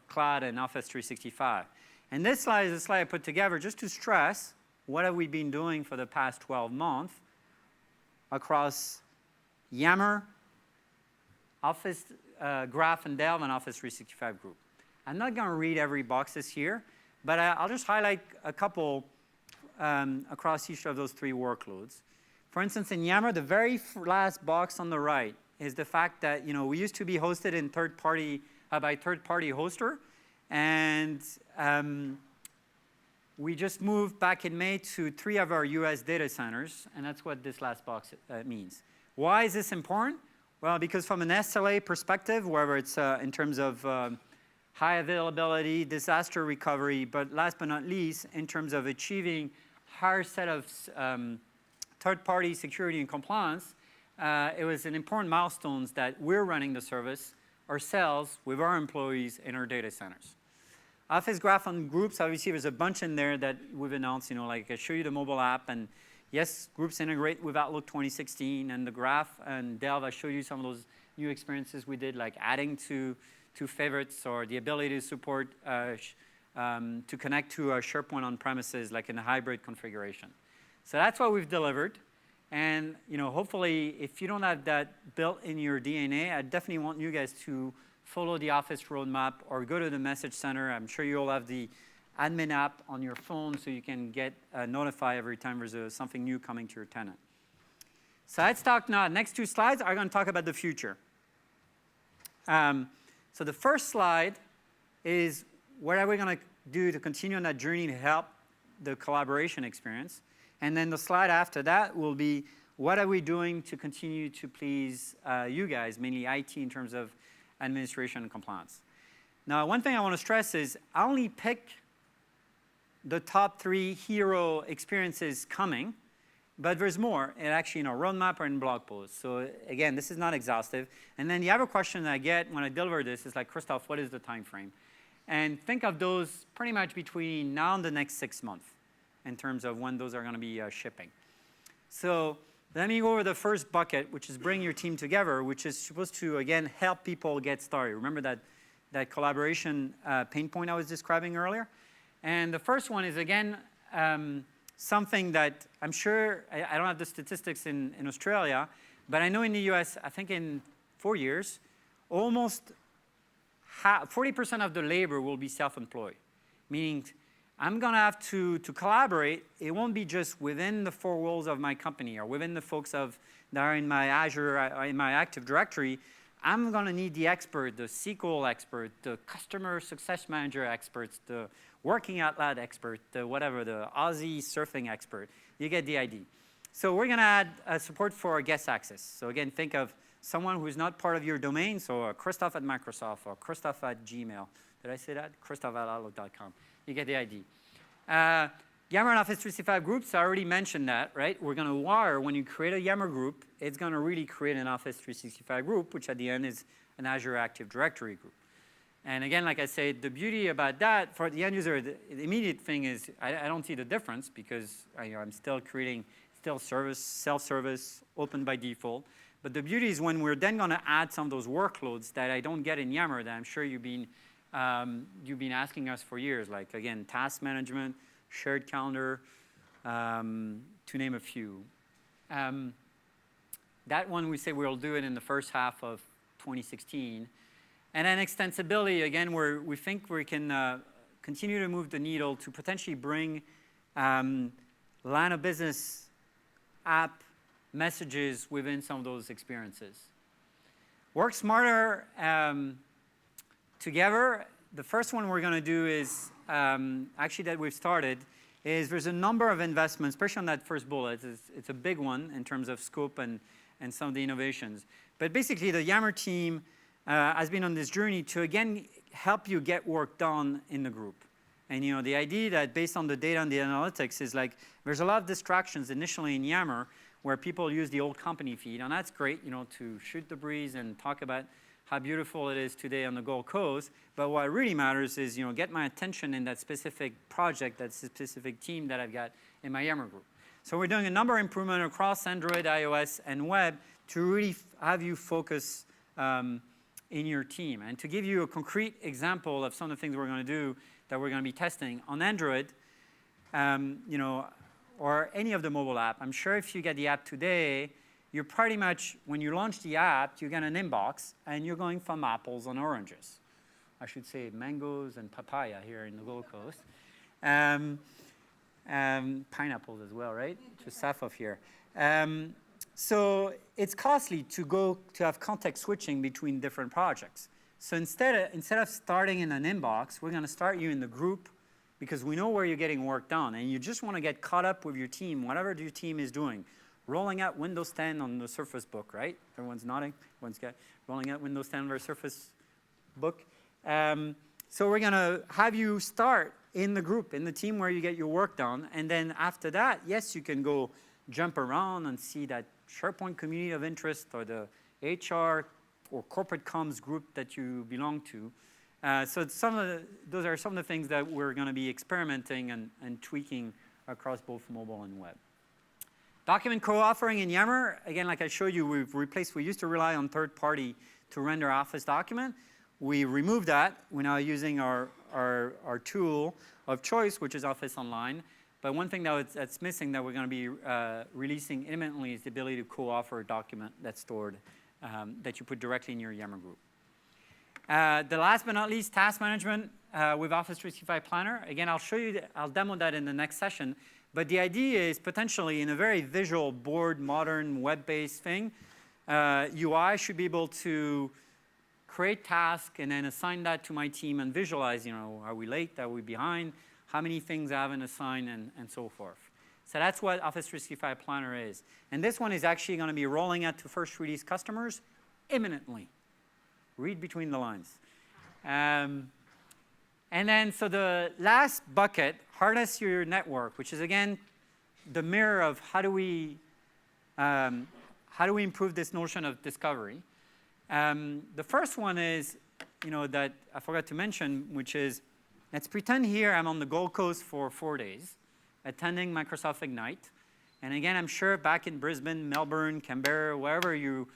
cloud and Office 365. And this slide is a slide I put together just to stress what have we been doing for the past 12 months across Yammer, Office Graph and Delve, and Office 365 Group. I'm not going to read every boxes here, but I'll just highlight a couple across each of those three workloads. For instance, in Yammer, the very last box on the right is the fact that we used to be hosted in by third-party hoster, and we just moved back in May to 3 of our US data centers, and that's what this last box means. Why is this important? Well, because from an SLA perspective, whether it's in terms of high availability, disaster recovery, but last but not least, in terms of achieving higher set of third-party security and compliance, it was an important milestone that we're running the service ourselves with our employees in our data centers. Office Graph and Groups, obviously there's a bunch in there that we've announced, like I show you the mobile app, and yes, Groups integrate with Outlook 2016, and the Graph and Delve, I showed you some of those new experiences we did, like adding to favorites or the ability to support to connect to SharePoint on premises, like in a hybrid configuration. So that's what we've delivered. And hopefully, if you don't have that built in your DNA, I definitely want you guys to follow the Office roadmap or go to the Message Center. I'm sure you'll have the admin app on your phone so you can get notified every time there's something new coming to your tenant. So let's talk now. Next 2 slides are going to talk about the future. So the first slide is what are we going to do to continue on that journey to help the collaboration experience. And then the slide after that will be what are we doing to continue to please you guys, mainly IT, in terms of administration and compliance. Now, one thing I want to stress is I only pick the top 3 hero experiences coming, but there's more, and actually in a roadmap or in blog posts. So again, this is not exhaustive. And then the other question that I get when I deliver this is like, Christophe, what is the time frame? And think of those pretty much between now and the next 6 months in terms of when those are going to be shipping. So let me go over the first bucket, which is bring your team together, which is supposed to, again, help people get started. Remember that collaboration pain point I was describing earlier? And the first one is, again, something that I'm sure, I don't have the statistics in Australia, but I know in the US, I think in 4 years, almost 40% of the labor will be self-employed, meaning I'm going to have to collaborate. It won't be just within the 4 walls of my company or within the folks that are in my Azure, in my Active Directory. I'm going to need the expert, the SQL expert, the customer success manager experts, the working out loud expert, the whatever, the Aussie surfing expert. You get the idea. So we're going to add support for guest access. So again, think of someone who's not part of your domain, so Christophe at Microsoft or Christophe at Gmail. Did I say that? Christophe at Outlook.com. You get the idea. Yammer and Office 365 groups, I already mentioned that, right? We're going to wire, when you create a Yammer group, it's going to really create an Office 365 group, which at the end is an Azure Active Directory group. And again, like I said, the beauty about that, for the end user, the immediate thing is I don't see the difference because I'm still creating service, self-service, open by default. But the beauty is when we're then going to add some of those workloads that I don't get in Yammer that I'm sure you've been asking us for years, like, again, task management, shared calendar, to name a few. That one, we say we'll do it in the first half of 2016. And then extensibility, again, we think we can continue to move the needle to potentially bring line of business app messages within some of those experiences. Work smarter together. The first one we're going to do is, actually that we've started, is there's a number of investments, especially on that first bullet. It's a big one in terms of scope and some of the innovations. But basically, the Yammer team has been on this journey to, again, help you get work done in the group. And the idea that based on the data and the analytics is like there's a lot of distractions initially in Yammer where people use the old company feed, and that's great, to shoot the breeze and talk about how beautiful it is today on the Gold Coast. But what really matters is, get my attention in that specific project, that specific team that I've got in my Yammer group. So we're doing a number of improvements across Android, iOS, and web to really have you focus in your team. And to give you a concrete example of some of the things we're going to do that we're going to be testing on Android, or any of the mobile app. I'm sure if you get the app today, you're pretty much, when you launch the app, you get an inbox, and you're going from apples and oranges. I should say mangoes and papaya here in the Gold Coast. Pineapples as well, right? Just south of here. So it's costly to have context switching between different projects. So instead of starting in an inbox, we're going to start you in the group because we know where you're getting work done, and you just want to get caught up with your team, whatever your team is doing. Rolling out Windows 10 on the Surface Book, right? Everyone's nodding. Everyone's got rolling out Windows 10 on their Surface Book. So we're going to have you start in the group, in the team where you get your work done, and then after that, yes, you can go jump around and see that SharePoint community of interest or the HR or corporate comms group that you belong to. So those are some of the things that we're going to be experimenting and tweaking across both mobile and web. Document co-authoring in Yammer, again, like I showed you, we used to rely on third party to render Office document. We removed that. We're now using our tool of choice, which is Office Online. But one thing that's missing that we're going to be releasing imminently is the ability to co-author a document that's stored, that you put directly in your Yammer group. The last but not least, task management with Office 365 Planner. Again, I'll demo that in the next session. But the idea is potentially in a very visual, board, modern, web-based thing, UI should be able to create tasks and then assign that to my team and visualize, are we late, are we behind, how many things I haven't assigned, and so forth. So that's what Office 365 Planner is. And this one is actually going to be rolling out to first release customers imminently. Read between the lines. And then, so the last bucket, harness your network, which is, again, the mirror of how do we improve this notion of discovery. The first one is, that I forgot to mention, which is, let's pretend here I'm on the Gold Coast for 4 days, attending Microsoft Ignite. And again, I'm sure back in Brisbane, Melbourne, Canberra, wherever you're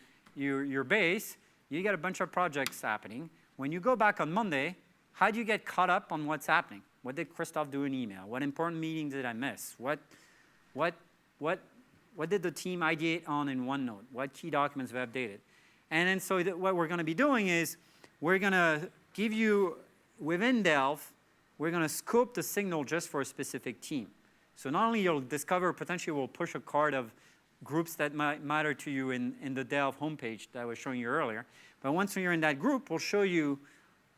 based, you got a bunch of projects happening. When you go back on Monday, how do you get caught up on what's happening? What did Christoph do in email? What important meetings did I miss? What did the team ideate on in OneNote? What key documents have updated? And then so what we're going to be doing is we're going to give you, within Delve, we're going to scope the signal just for a specific team. So not only you'll discover, potentially we'll push a card of groups that might matter to you in the Delve homepage that I was showing you earlier. But once you're in that group, we'll show you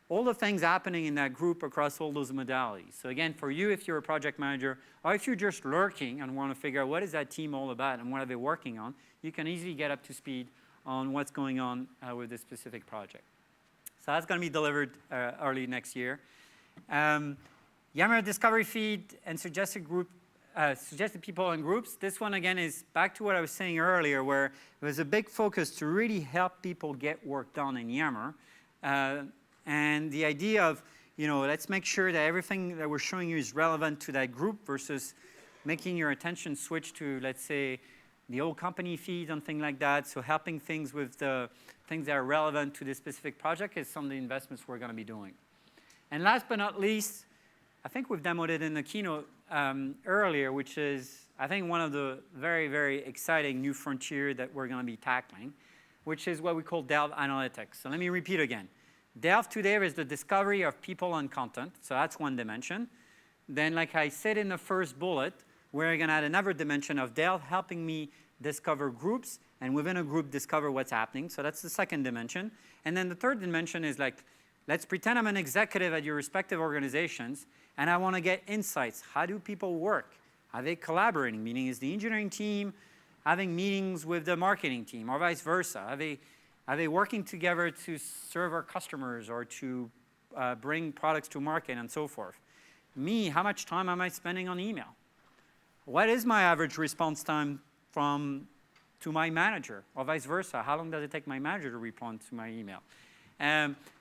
all the things happening in that group across all those modalities. So again, for you, if you're a project manager, or if you're just lurking and want to figure out what is that team all about and what are they working on, you can easily get up to speed on what's going on with this specific project. So that's going to be delivered early next year. Yammer discovery feed and suggested people and groups. This one, again, is back to what I was saying earlier, where there was a big focus to really help people get work done in Yammer. And the idea of, let's make sure that everything that we're showing you is relevant to that group versus making your attention switch to, let's say, the old company feed and things like that. So helping things with the things that are relevant to this specific project is some of the investments we're going to be doing. And last but not least, I think we've demoed it in the keynote earlier, which is, I think, one of the very, very exciting new frontier that we're going to be tackling, which is what we call Delve Analytics. So let me repeat again. Delve today is the discovery of people and content. So that's one dimension. Then, like I said in the first bullet, we're going to add another dimension of Delve helping me discover groups, and within a group discover what's happening. So that's the second dimension. And then the third dimension is like let's pretend I'm an executive at your respective organizations, and I want to get insights. How do people work? Are they collaborating? Meaning, is the engineering team having meetings with the marketing team, or vice versa? Are they working together to serve our customers or to bring products to market and so forth? Me, how much time am I spending on email? What is my average response time to my manager, or vice versa? How long does it take my manager to respond to my email?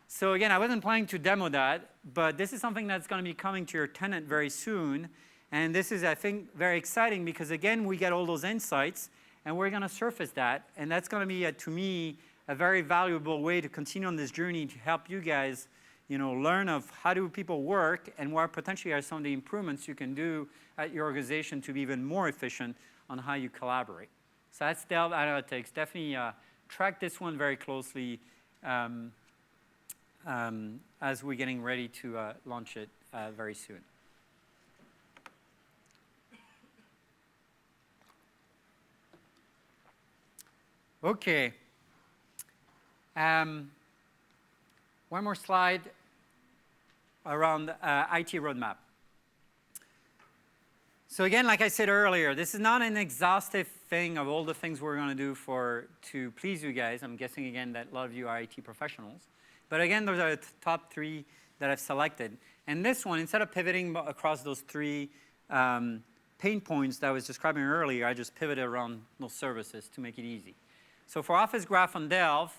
So again, I wasn't planning to demo that, but this is something that's going to be coming to your tenant very soon. And this is, I think, very exciting because, again, we get all those insights, and we're going to surface that. And that's going to be, to me, a very valuable way to continue on this journey to help you guys, learn of how do people work and what potentially are some of the improvements you can do at your organization to be even more efficient on how you collaborate. So that's Delve Analytics. Definitely track this one very closely as we're getting ready to launch it very soon. Okay. One more slide around IT roadmap. So again, like I said earlier, this is not an exhaustive thing of all the things we're going to do to please you guys. I'm guessing, again, that a lot of you are IT professionals. But again, those are the top 3 that I've selected. And this one, instead of pivoting across those 3 pain points that I was describing earlier, I just pivoted around those services to make it easy. So for Office Graph on Delve,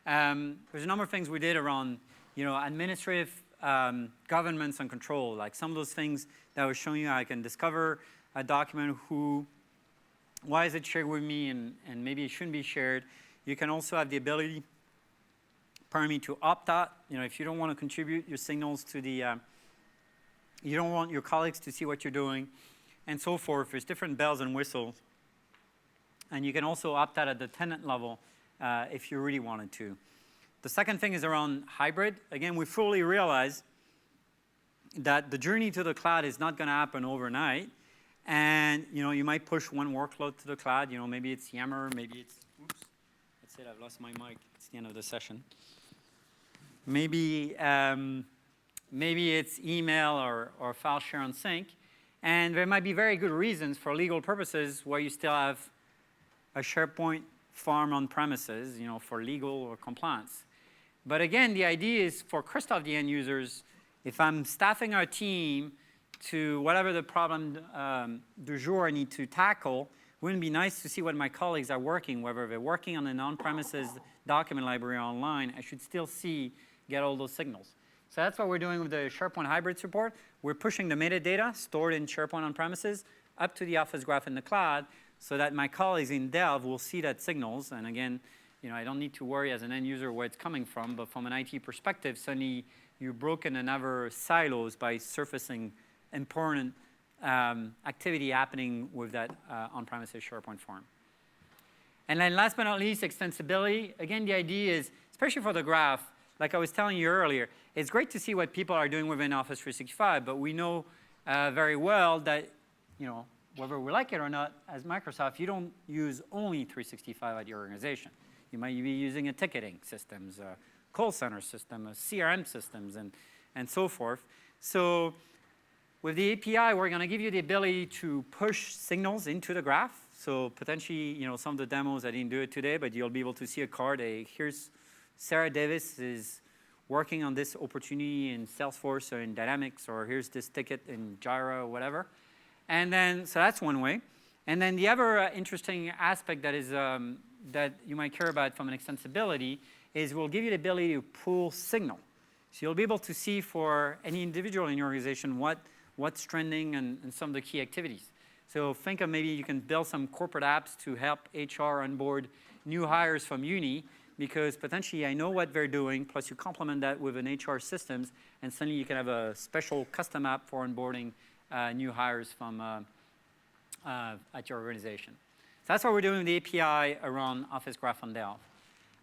there's a number of things we did around administrative governance and control, like some of those things that I was showing you. I can discover a document, why is it shared with me, and maybe it shouldn't be shared. You can also have the ability, pardon me, to opt out. If you don't want to contribute your signals to you don't want your colleagues to see what you're doing, and so forth. There's different bells and whistles. And you can also opt out at the tenant level if you really wanted to. The second thing is around hybrid. Again, we fully realize that the journey to the cloud is not going to happen overnight. And you might push one workload to the cloud. Maybe it's Yammer, maybe it's, oops, that's it, I've lost my mic. It's the end of the session. Maybe it's email or file share on sync. And there might be very good reasons for legal purposes where you still have a SharePoint farm on premises, for legal or compliance. But again, the idea is for Christophe, the end users, if I'm staffing our team to whatever the problem du jour I need to tackle, wouldn't it be nice to see what my colleagues are working, whether they're working on an on-premises document library online, I should still get all those signals. So that's what we're doing with the SharePoint hybrid support. We're pushing the metadata stored in SharePoint on premises up to the Office Graph in the cloud so that my colleagues in Delve will see that signals. And again, I don't need to worry as an end user where it's coming from, but from an IT perspective, suddenly you've broken another silos by surfacing important activity happening with that on-premises SharePoint form. And then last but not least, extensibility. Again, the idea is, especially for the graph, like I was telling you earlier, it's great to see what people are doing within Office 365, but we know very well that, whether we like it or not, as Microsoft, you don't use only 365 at your organization. You might be using a ticketing systems, a call center system, a CRM systems, and so forth. So with the API, we're going to give you the ability to push signals into the graph. So potentially, some of the demos, I didn't do it today, but you'll be able to see a card. Here's Sarah Davis is working on this opportunity in Salesforce or in Dynamics, or here's this ticket in Jira or whatever. And then, so that's one way. And then the other interesting aspect that is that you might care about from an extensibility is we'll give you the ability to pull signal. So you'll be able to see for any individual in your organization what's trending and some of the key activities. So think of maybe you can build some corporate apps to help HR onboard new hires from uni, because potentially I know what they're doing, plus you complement that with an HR systems, and suddenly you can have a special custom app for onboarding new hires from at your organization. So that's what we're doing with the API around Office Graph on Delve.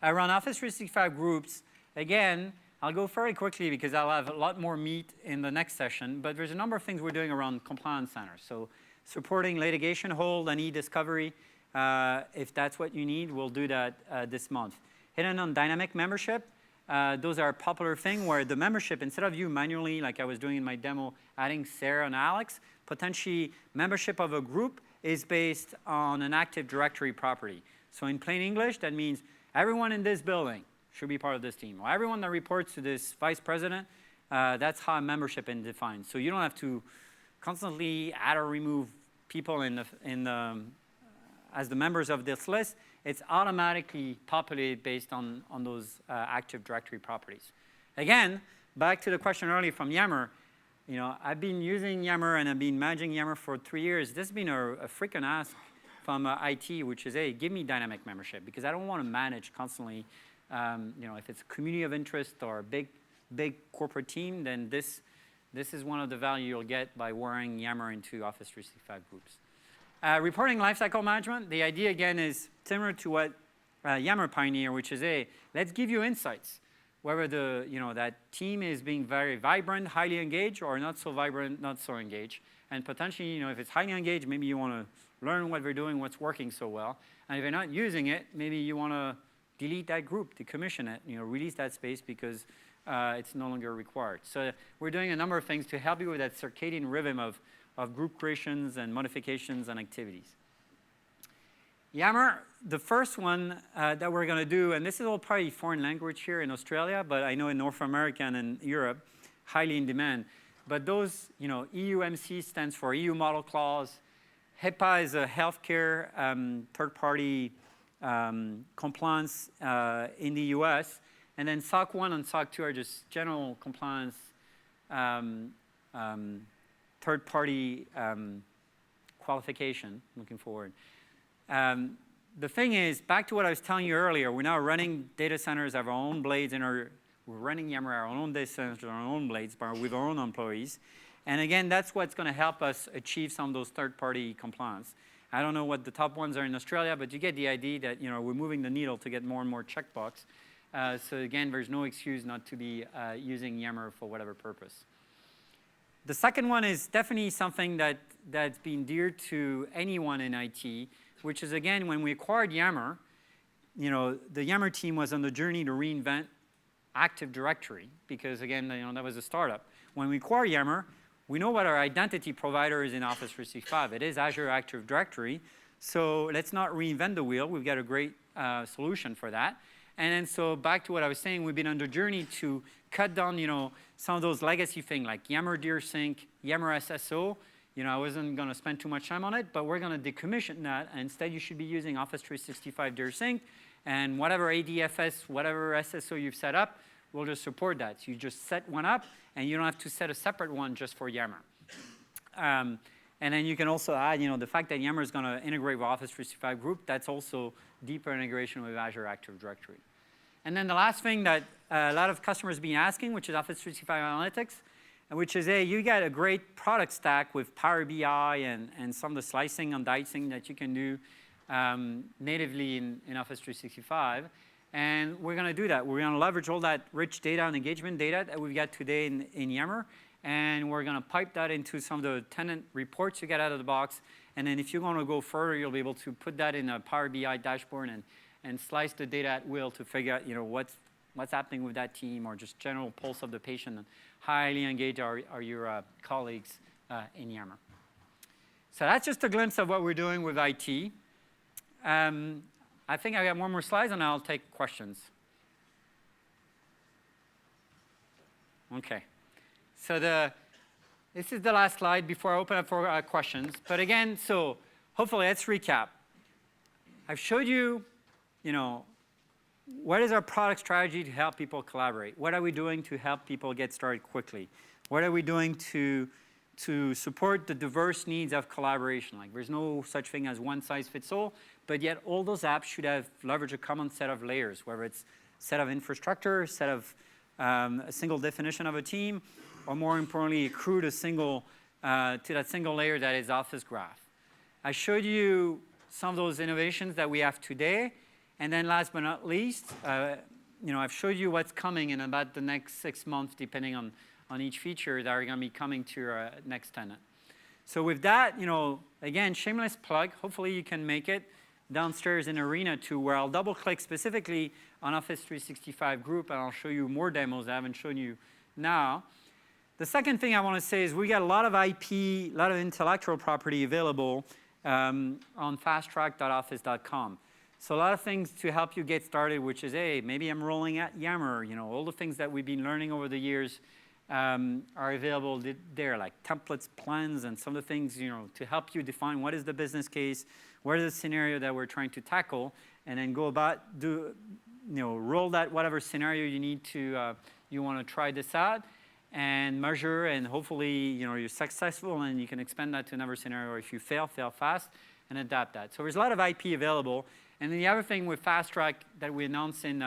Around Office 365 groups, again, I'll go very quickly because I'll have a lot more meat in the next session, but there's a number of things we're doing around compliance centers. So supporting litigation hold and e-discovery, if that's what you need, we'll do that this month. Hidden on dynamic membership, those are a popular thing where the membership, instead of you manually, like I was doing in my demo, adding Sarah and Alex, potentially membership of a group is based on an Active Directory property. So in plain English, that means everyone in this building should be part of this team. Or everyone that reports to this vice president, that's how a membership is defined. So you don't have to constantly add or remove people as the members of this list. It's automatically populated based on those Active Directory properties. Again, back to the question earlier from Yammer, I've been using Yammer and I've been managing Yammer for 3 years. This has been a freaking ask from IT, which is, hey, give me dynamic membership because I don't want to manage constantly. If it's a community of interest or a big corporate team, then this is one of the value you'll get by wiring Yammer into Office 365 groups. Reporting lifecycle management, the idea again is similar to what Yammer pioneered, which is, hey, let's give you insights. Whether that team is being very vibrant, highly engaged, or not so vibrant, not so engaged. And potentially, if it's highly engaged, maybe you want to learn what they're doing, what's working so well. And if you're not using it, maybe you want to delete that group, decommission it, release that space because it's no longer required. So we're doing a number of things to help you with that circadian rhythm of group creations and modifications and activities. Yammer, the first one that we're going to do, and this is all probably foreign language here in Australia, but I know in North America and in Europe, highly in demand. But those, EUMC stands for EU Model Clause. HIPAA is a healthcare third-party compliance in the US. And then SOC 1 and SOC 2 are just general compliance third-party qualification, looking forward. The thing is, back to what I was telling you earlier, we're now running data centers of our own blades, and we're running Yammer our own data centers, our own blades, but with our own employees. And again, that's what's going to help us achieve some of those third-party compliance. I don't know what the top ones are in Australia, but you get the idea that we're moving the needle to get more and more checkbox. So again, there's no excuse not to be using Yammer for whatever purpose. The second one is definitely something that's been dear to anyone in IT, which is, again, when we acquired Yammer, the Yammer team was on the journey to reinvent Active Directory because, again, that was a startup. When we acquired Yammer, we know what our identity provider is in Office 365. It is Azure Active Directory. So let's not reinvent the wheel. We've got a great solution for that. And then so back to what I was saying, we've been on the journey to cut down, some of those legacy things like Yammer DearSync, Yammer SSO. I wasn't going to spend too much time on it, but we're going to decommission that. And instead, you should be using Office 365 DearSync. And whatever ADFS, whatever SSO you've set up, we'll just support that. So you just set one up, and you don't have to set a separate one just for Yammer. And then you can also add, the fact that Yammer is going to integrate with Office 365 Group, that's also deeper integration with Azure Active Directory. And then the last thing that a lot of customers have been asking, which is Office 365 Analytics, which is, hey, you got a great product stack with Power BI and some of the slicing and dicing that you can do natively in Office 365. And we're going to do that. We're going to leverage all that rich data and engagement data that we've got today in Yammer. And we're going to pipe that into some of the tenant reports you get out of the box. And then if you want to go further, you'll be able to put that in a Power BI dashboard and slice the data at will to figure out what's happening with that team or just general pulse of the patient and highly engage your colleagues in Yammer. So that's just a glimpse of what we're doing with IT. I think I got one more slide, and I'll take questions. OK. So this is the last slide before I open up for questions. But again, so hopefully, let's recap. I've showed you, what is our product strategy to help people collaborate? What are we doing to help people get started quickly? What are we doing to support the diverse needs of collaboration? Like, there's no such thing as one size fits all, but yet all those apps should have leverage a common set of layers, whether it's set of infrastructure, set of a single definition of a team, or more importantly, accrue to that single layer that is Office Graph. I showed you some of those innovations that we have today. And then last but not least, I've showed you what's coming in about the next 6 months, depending on each feature that are going to be coming to your next tenant. So with that, again, shameless plug. Hopefully, you can make it downstairs in Arena 2, where I'll double-click specifically on Office 365 group, and I'll show you more demos I haven't shown you now. The second thing I want to say is we got a lot of IP, a lot of intellectual property available on fasttrack.office.com. So a lot of things to help you get started, which is, hey, maybe I'm rolling out Yammer. You know, all the things that we've been learning over the years are available there, like templates, plans, and some of the things, you know, to help you define what is the business case, what is the scenario that we're trying to tackle, and then go about, roll that whatever scenario you need to, you want to try this out, and measure, and hopefully, you know, you're successful, and you can expand that to another scenario. Or if you fail fast, and adapt that. So there's a lot of IP available. And then the other thing with Fast Track that we announced in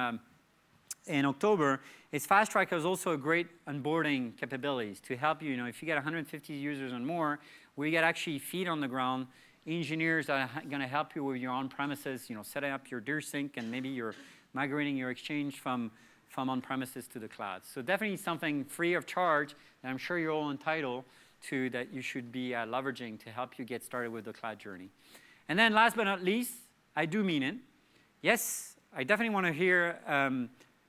October is Fast Track has also a great onboarding capabilities to help you. You know, if you get 150 users and more, we get actually feet on the ground, engineers that are going to help you with your on-premises, you know, setting up your DirSync, and maybe you're migrating your Exchange from on-premises to the cloud. So definitely something free of charge that I'm sure you're all entitled to, that you should be leveraging to help you get started with the cloud journey. And then last but not least, I do mean it. Yes, I definitely want to hear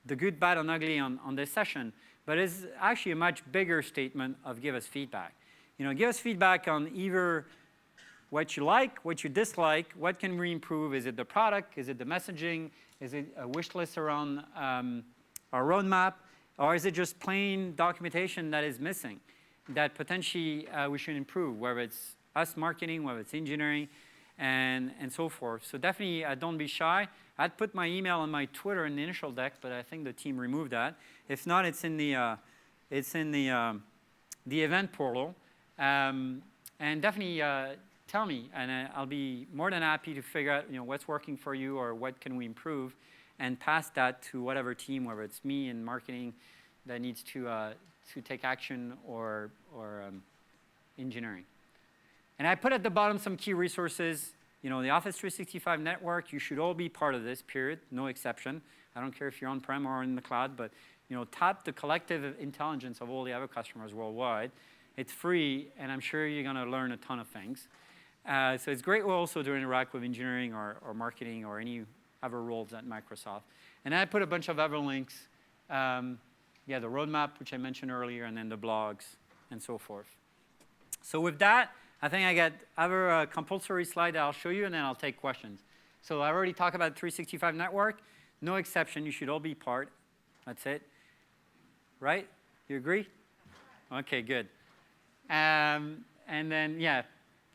the good, bad, and ugly on this session, but it's actually a much bigger statement of give us feedback. You know, give us feedback on either what you like, what you dislike, what can we improve. Is it the product? Is it the messaging? Is it a wish list around our roadmap? Or is it just plain documentation that is missing that potentially we should improve, whether it's us marketing, whether it's engineering, and so forth. So definitely don't be shy. I'd put my email on my Twitter in the initial deck, but I think the team removed that. If not, it's in the event portal. And definitely tell me, and I'll be more than happy to figure out, you know, what's working for you or what can we improve, and pass that to whatever team, whether it's me in marketing that needs to take action, or engineering. And I put at the bottom some key resources. You know, the Office 365 network, you should all be part of this, period, no exception. I don't care if you're on-prem or in the cloud, but, you know, tap the collective intelligence of all the other customers worldwide. It's free, and I'm sure you're going to learn a ton of things. So it's great also to interact with engineering or marketing or any other roles at Microsoft. And I put a bunch of other links. The roadmap, which I mentioned earlier, and then the blogs, and so forth. So with that, I think I got other compulsory slide that I'll show you, and then I'll take questions. So I already talked about 365 network. No exception. You should all be part. That's it. Right? You agree? OK, good. And then, yeah,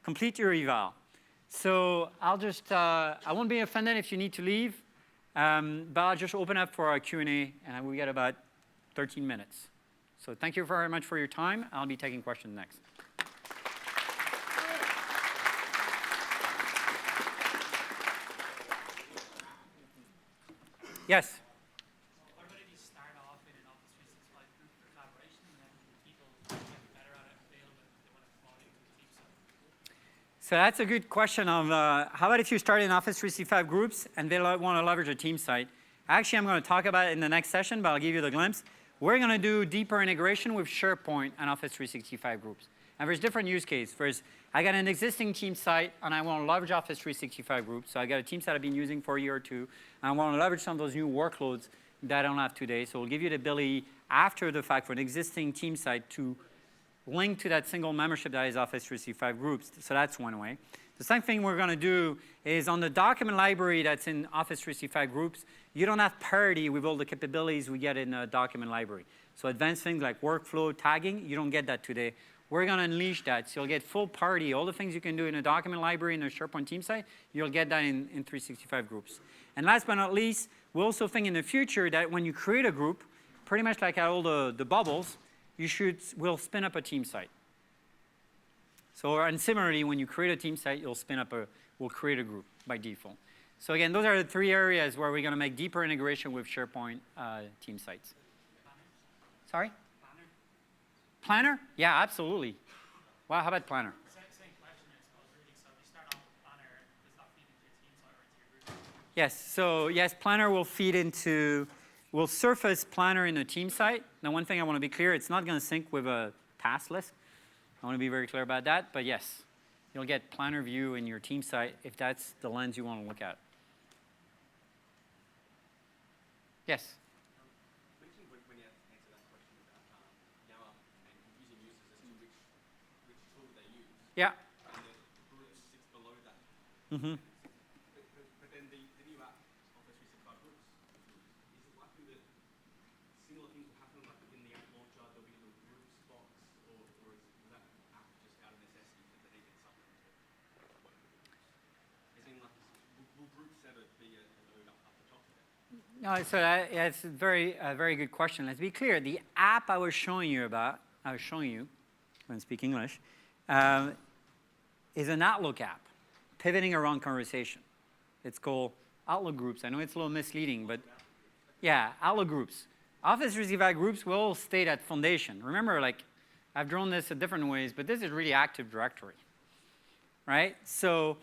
complete your eval. So I'll just, I won't be offended if you need to leave, but I'll just open up for our Q&A, and we got about 13 minutes. So thank you very much for your time. I'll be taking questions next. Yes? What about if you start off in an Office 365 group for collaboration, and then people get better at it and fail with it, they want to fall into the team side? So that's a good question of how about if you start in Office 365 groups and they want to leverage a team site. Actually, I'm going to talk about it in the next session, but I'll give you the glimpse. We're going to do deeper integration with SharePoint and Office 365 groups. And there's different use cases. First, I got an existing team site, and I want to leverage Office 365 groups. So I got a team site I've been using for a year or two, and I want to leverage some of those new workloads that I don't have today. So we'll give you the ability, after the fact, for an existing team site to link to that single membership that is Office 365 groups. So that's one way. The second thing we're going to do is on the document library that's in Office 365 groups, you don't have parity with all the capabilities we get in a document library. So advanced things like workflow, tagging, you don't get that today. We're going to unleash that. So you'll get full parity. All the things you can do in a document library in a SharePoint team site, you'll get that in 365 groups. And last but not least, we also think in the future that when you create a group, pretty much like all the bubbles, we'll spin up a team site. So, and similarly, when you create a team site, we'll create a group by default. So again, those are the three areas where we're going to make deeper integration with SharePoint team sites. Sorry? Planner? Yeah, absolutely. Well, how about Planner? Same question, I suppose, really. So if you start off with Planner, does that feed into your team site or into your group? Yes. So yes, Planner will we'll surface Planner in a team site. Now, one thing I want to be clear, it's not going to sync with a task list. I want to be very clear about that. But yes, you'll get Planner view in your team site if that's the lens you want to look at. Yes. You mentioned when you answered that question about Yammer and confusing users as to which tool they use, Yeah. and the groups sits below that. Mm-hmm. But then the new app, Office 365 Groups, is it likely that similar things will happen, like within the app launcher, there'll be little groups box, or is that app just out of necessity that they need something to work with the groups? As in, like, will groups ever be a node up the top there? No, so yeah, it's a very good question. Let's be clear. The app I was showing you when I speak English, is an Outlook app, pivoting around conversation. It's called Outlook Groups. I know it's a little misleading, but yeah, Outlook Groups. Office 365 Groups will stay that foundation. Remember, like, I've drawn this in different ways, but this is really Active Directory, right? So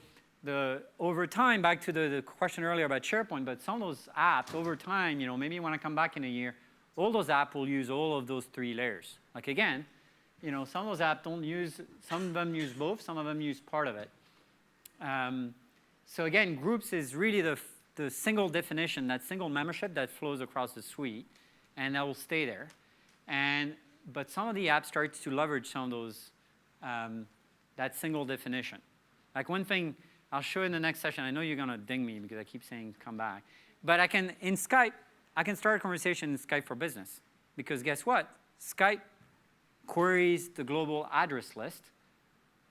over time, back to the question earlier about SharePoint, but some of those apps, over time, maybe you want to come back in a year, all those apps will use all of those 3 layers. Like, again, some of those apps don't use, some of them use both, some of them use part of it. So again, groups is really the single definition, that single membership that flows across the suite, and that will stay there. But some of the apps start to leverage some of those, that single definition. Like one thing, I'll show you in the next session. I know you're going to ding me because I keep saying come back. But in Skype, I can start a conversation in Skype for Business. Because guess what? Skype queries the global address list.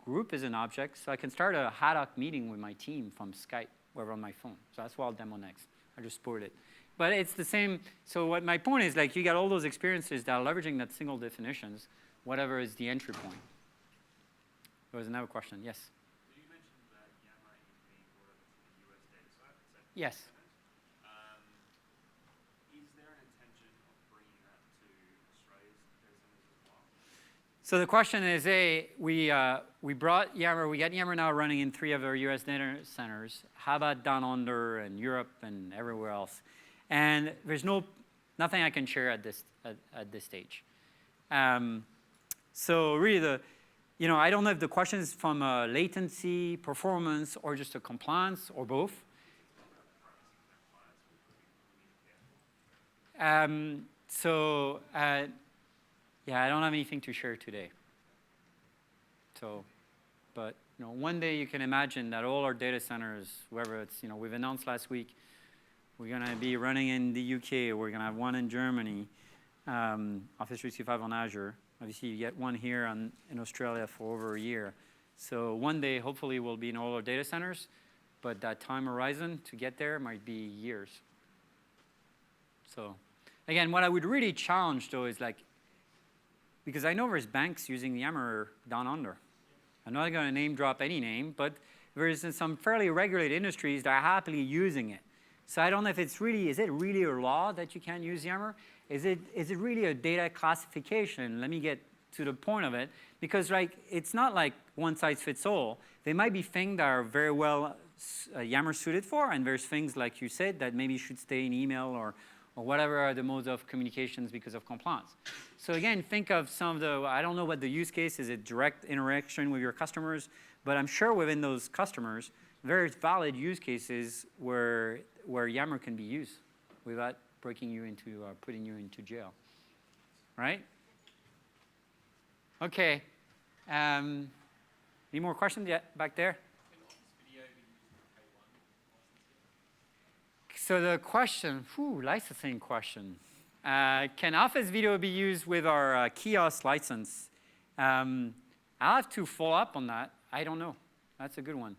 Group is an object, so I can start a ad hoc meeting with my team from Skype or on my phone. So that's what I'll demo next. I just spoiled it. But it's the same. So what my point is, like, you got all those experiences that are leveraging that single definitions, whatever is the entry point. There was another question. Yes? You mentioned that Yammer is being brought over to the US data center. Yes. Is there an intention of bringing that to Australia's data centers as well? So the question is, we brought Yammer, we got Yammer now running in 3 of our US data centers. How about down under and Europe and everywhere else? And there's nothing I can share at this stage. So really I don't know if the question is from latency, performance, or just a compliance, or both. Yeah, I don't have anything to share today. So, but one day you can imagine that all our data centers, wherever it's, we've announced last week, we're going to be running in the UK, we're going to have one in Germany, Office 365 on Azure. Obviously, you get one here in Australia for over a year. So one day, hopefully, we'll be in all our data centers, but that time horizon to get there might be years. So again, what I would really challenge, though, is like, because I know there's banks using Yammer down under. I'm not going to name drop any name, but there's some fairly regulated industries that are happily using it. So I don't know if is it really a law that you can't use Yammer? Is it really a data classification? Let me get to the point of it. Because it's not like one size fits all. There might be things that are very well Yammer suited for, and there's things, like you said, that maybe should stay in email or whatever are the modes of communications because of compliance. So again, think of some of the, I don't know what the use case is, it direct interaction with your customers, but I'm sure within those customers, there's valid use cases where Yammer can be used without breaking you into, putting you into jail, right? Okay. Any more questions yet back there? So the question, licensing question. Can Office Video be used with our kiosk license? I'll have to follow up on that. I don't know. That's a good one.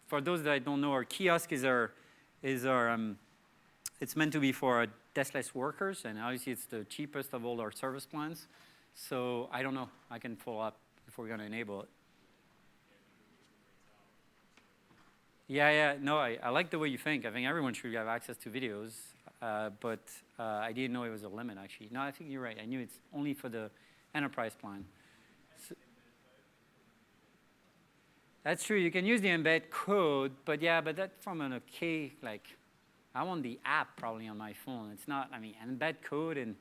For those that don't know, our kiosk is it's meant to be for deskless workers, and obviously it's the cheapest of all our service plans. So I don't know. I can follow up if we're going to enable it. Yeah. No, I like the way you think. I think everyone should have access to videos, but I didn't know it was a limit, actually. No, I think you're right. I knew it's only for the enterprise plan. So, that's true. You can use the embed code, but that's from an okay, like, I want the app probably on my phone. It's not, embed code and,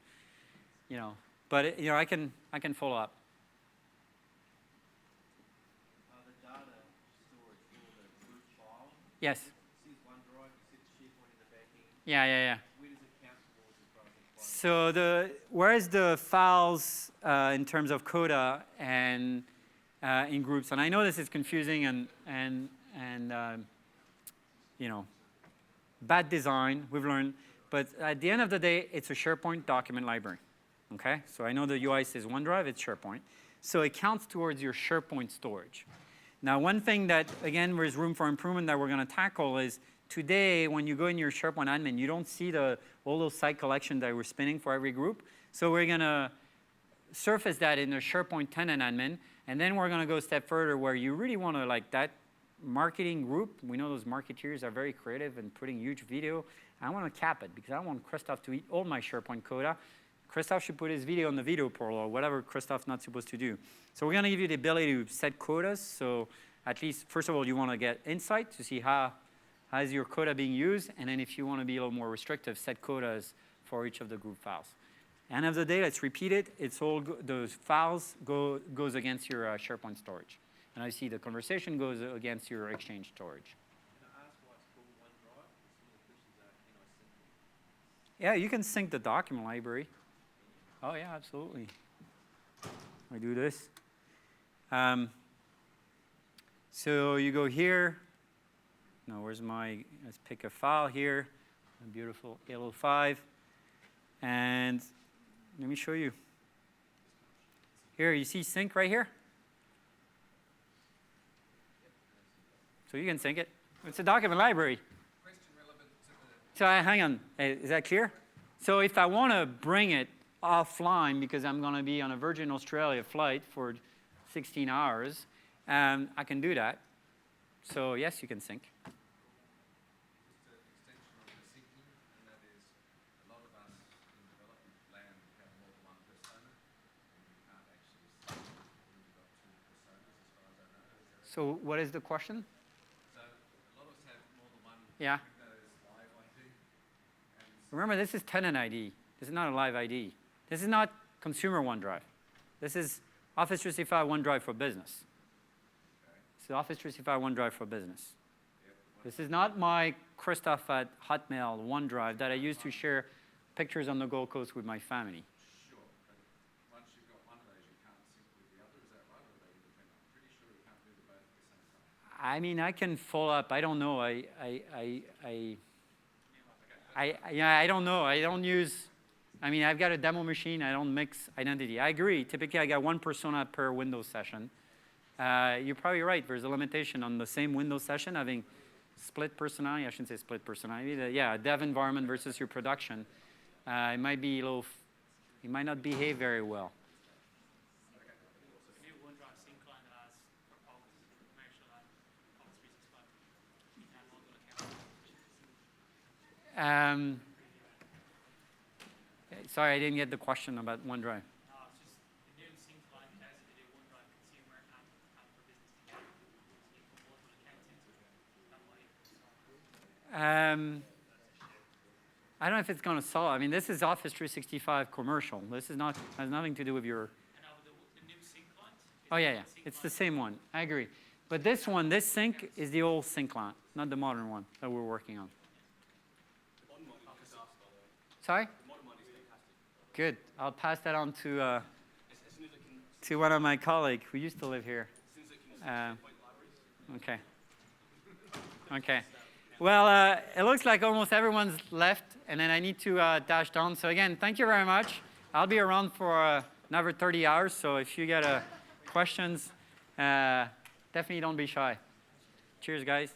but I can follow up. The data storage for the group file. Yes. It says OneDrive, it says SharePoint in the back end. Yeah. Where does it So whereas the files in terms of coda and in groups, and I know this is confusing and you know, bad design, we've learned, but at the end of the day, it's a SharePoint document library, okay? So I know the UI says OneDrive, it's SharePoint. So it counts towards your SharePoint storage. Now, one thing that, again, there's room for improvement that we're going to tackle is today, when you go in your SharePoint admin, you don't see all those site collections that we're spinning for every group. So we're going to surface that in the SharePoint tenant admin, and then we're going to go a step further where you really want to, like that marketing group, we know those marketeers are very creative and putting huge video. I want to cap it because I don't want Christoph to eat all my SharePoint coda. Christoph should put his video on the video portal or whatever Christoph's not supposed to do. So we're going to give you the ability to set quotas. So at least, first of all, you want to get insight to see how is your quota being used. And then if you want to be a little more restrictive, set quotas for each of the group files. End of the day, let's repeat it. It's all those files goes against your SharePoint storage. And I see the conversation goes against your Exchange storage. Can I ask why it's called OneDrive? Some of the questions are, Yeah, you can sync the document library. Oh, yeah, absolutely. I do this. So you go here. No, where's my, let's pick a file here. A beautiful 805. And let me show you. Here, you see sync right here? So you can sync it. It's a document library. Question relevant to the So hang on, is that clear? So if I want to bring it offline because I'm going to be on a Virgin Australia flight for 16 hours, I can do that. So yes, you can sync. just an extension of the syncing, and that is a lot of us in development land have more than one persona, and you can't actually sync when you've got two personas, as far as I know. Is there So what is the question? So a lot of us have more than one Yeah. Windows Live ID, and Remember, this is tenant ID. This is not a live ID. This is not consumer OneDrive. This is Office 365 OneDrive for business. It's Office 365 OneDrive for business. This is not my Christoph at Hotmail OneDrive that I use to share pictures on the Gold Coast with my family. sure, but once you've got one of those, you can't sync with the other. Is that right, or are they independent? I'm pretty sure you can't do them both at the same time. I mean, I can follow up. I don't know. I don't know. I don't use. I mean, I've got a demo machine. I don't mix identity. I agree. Typically, I got one persona per Windows session. You're probably right. There's a limitation on the same Windows session having split personality. I shouldn't say split personality. Yeah, dev environment versus your production. It might be a little. It might not behave very well. The new OneDrive sync line that has for Office, commercial and Office 365. And multiple accounts. Sorry, I didn't get the question about OneDrive. No, it's just the new sync line allows you to do OneDrive consumer and for business together. So you can put multiple accounts into it. That way I don't know if it's going to solve. I mean, this is Office 365 commercial. This is not has nothing to do with your. and now the new sync line. Oh yeah, it's the same one. I agree. But this one, this sync is the old sync line, not the modern one that we're working on. The modern one is just asked, by the way. Sorry? The modern one is fantastic. Good. I'll pass that on to As soon as it can, one of my colleagues who used to live here. as soon as it can point libraries. Okay. Okay. Well, it looks like almost everyone's left, and then I need to dash down. So again, thank you very much. I'll be around for another 30 hours, so if you get questions, definitely don't be shy. Cheers, guys.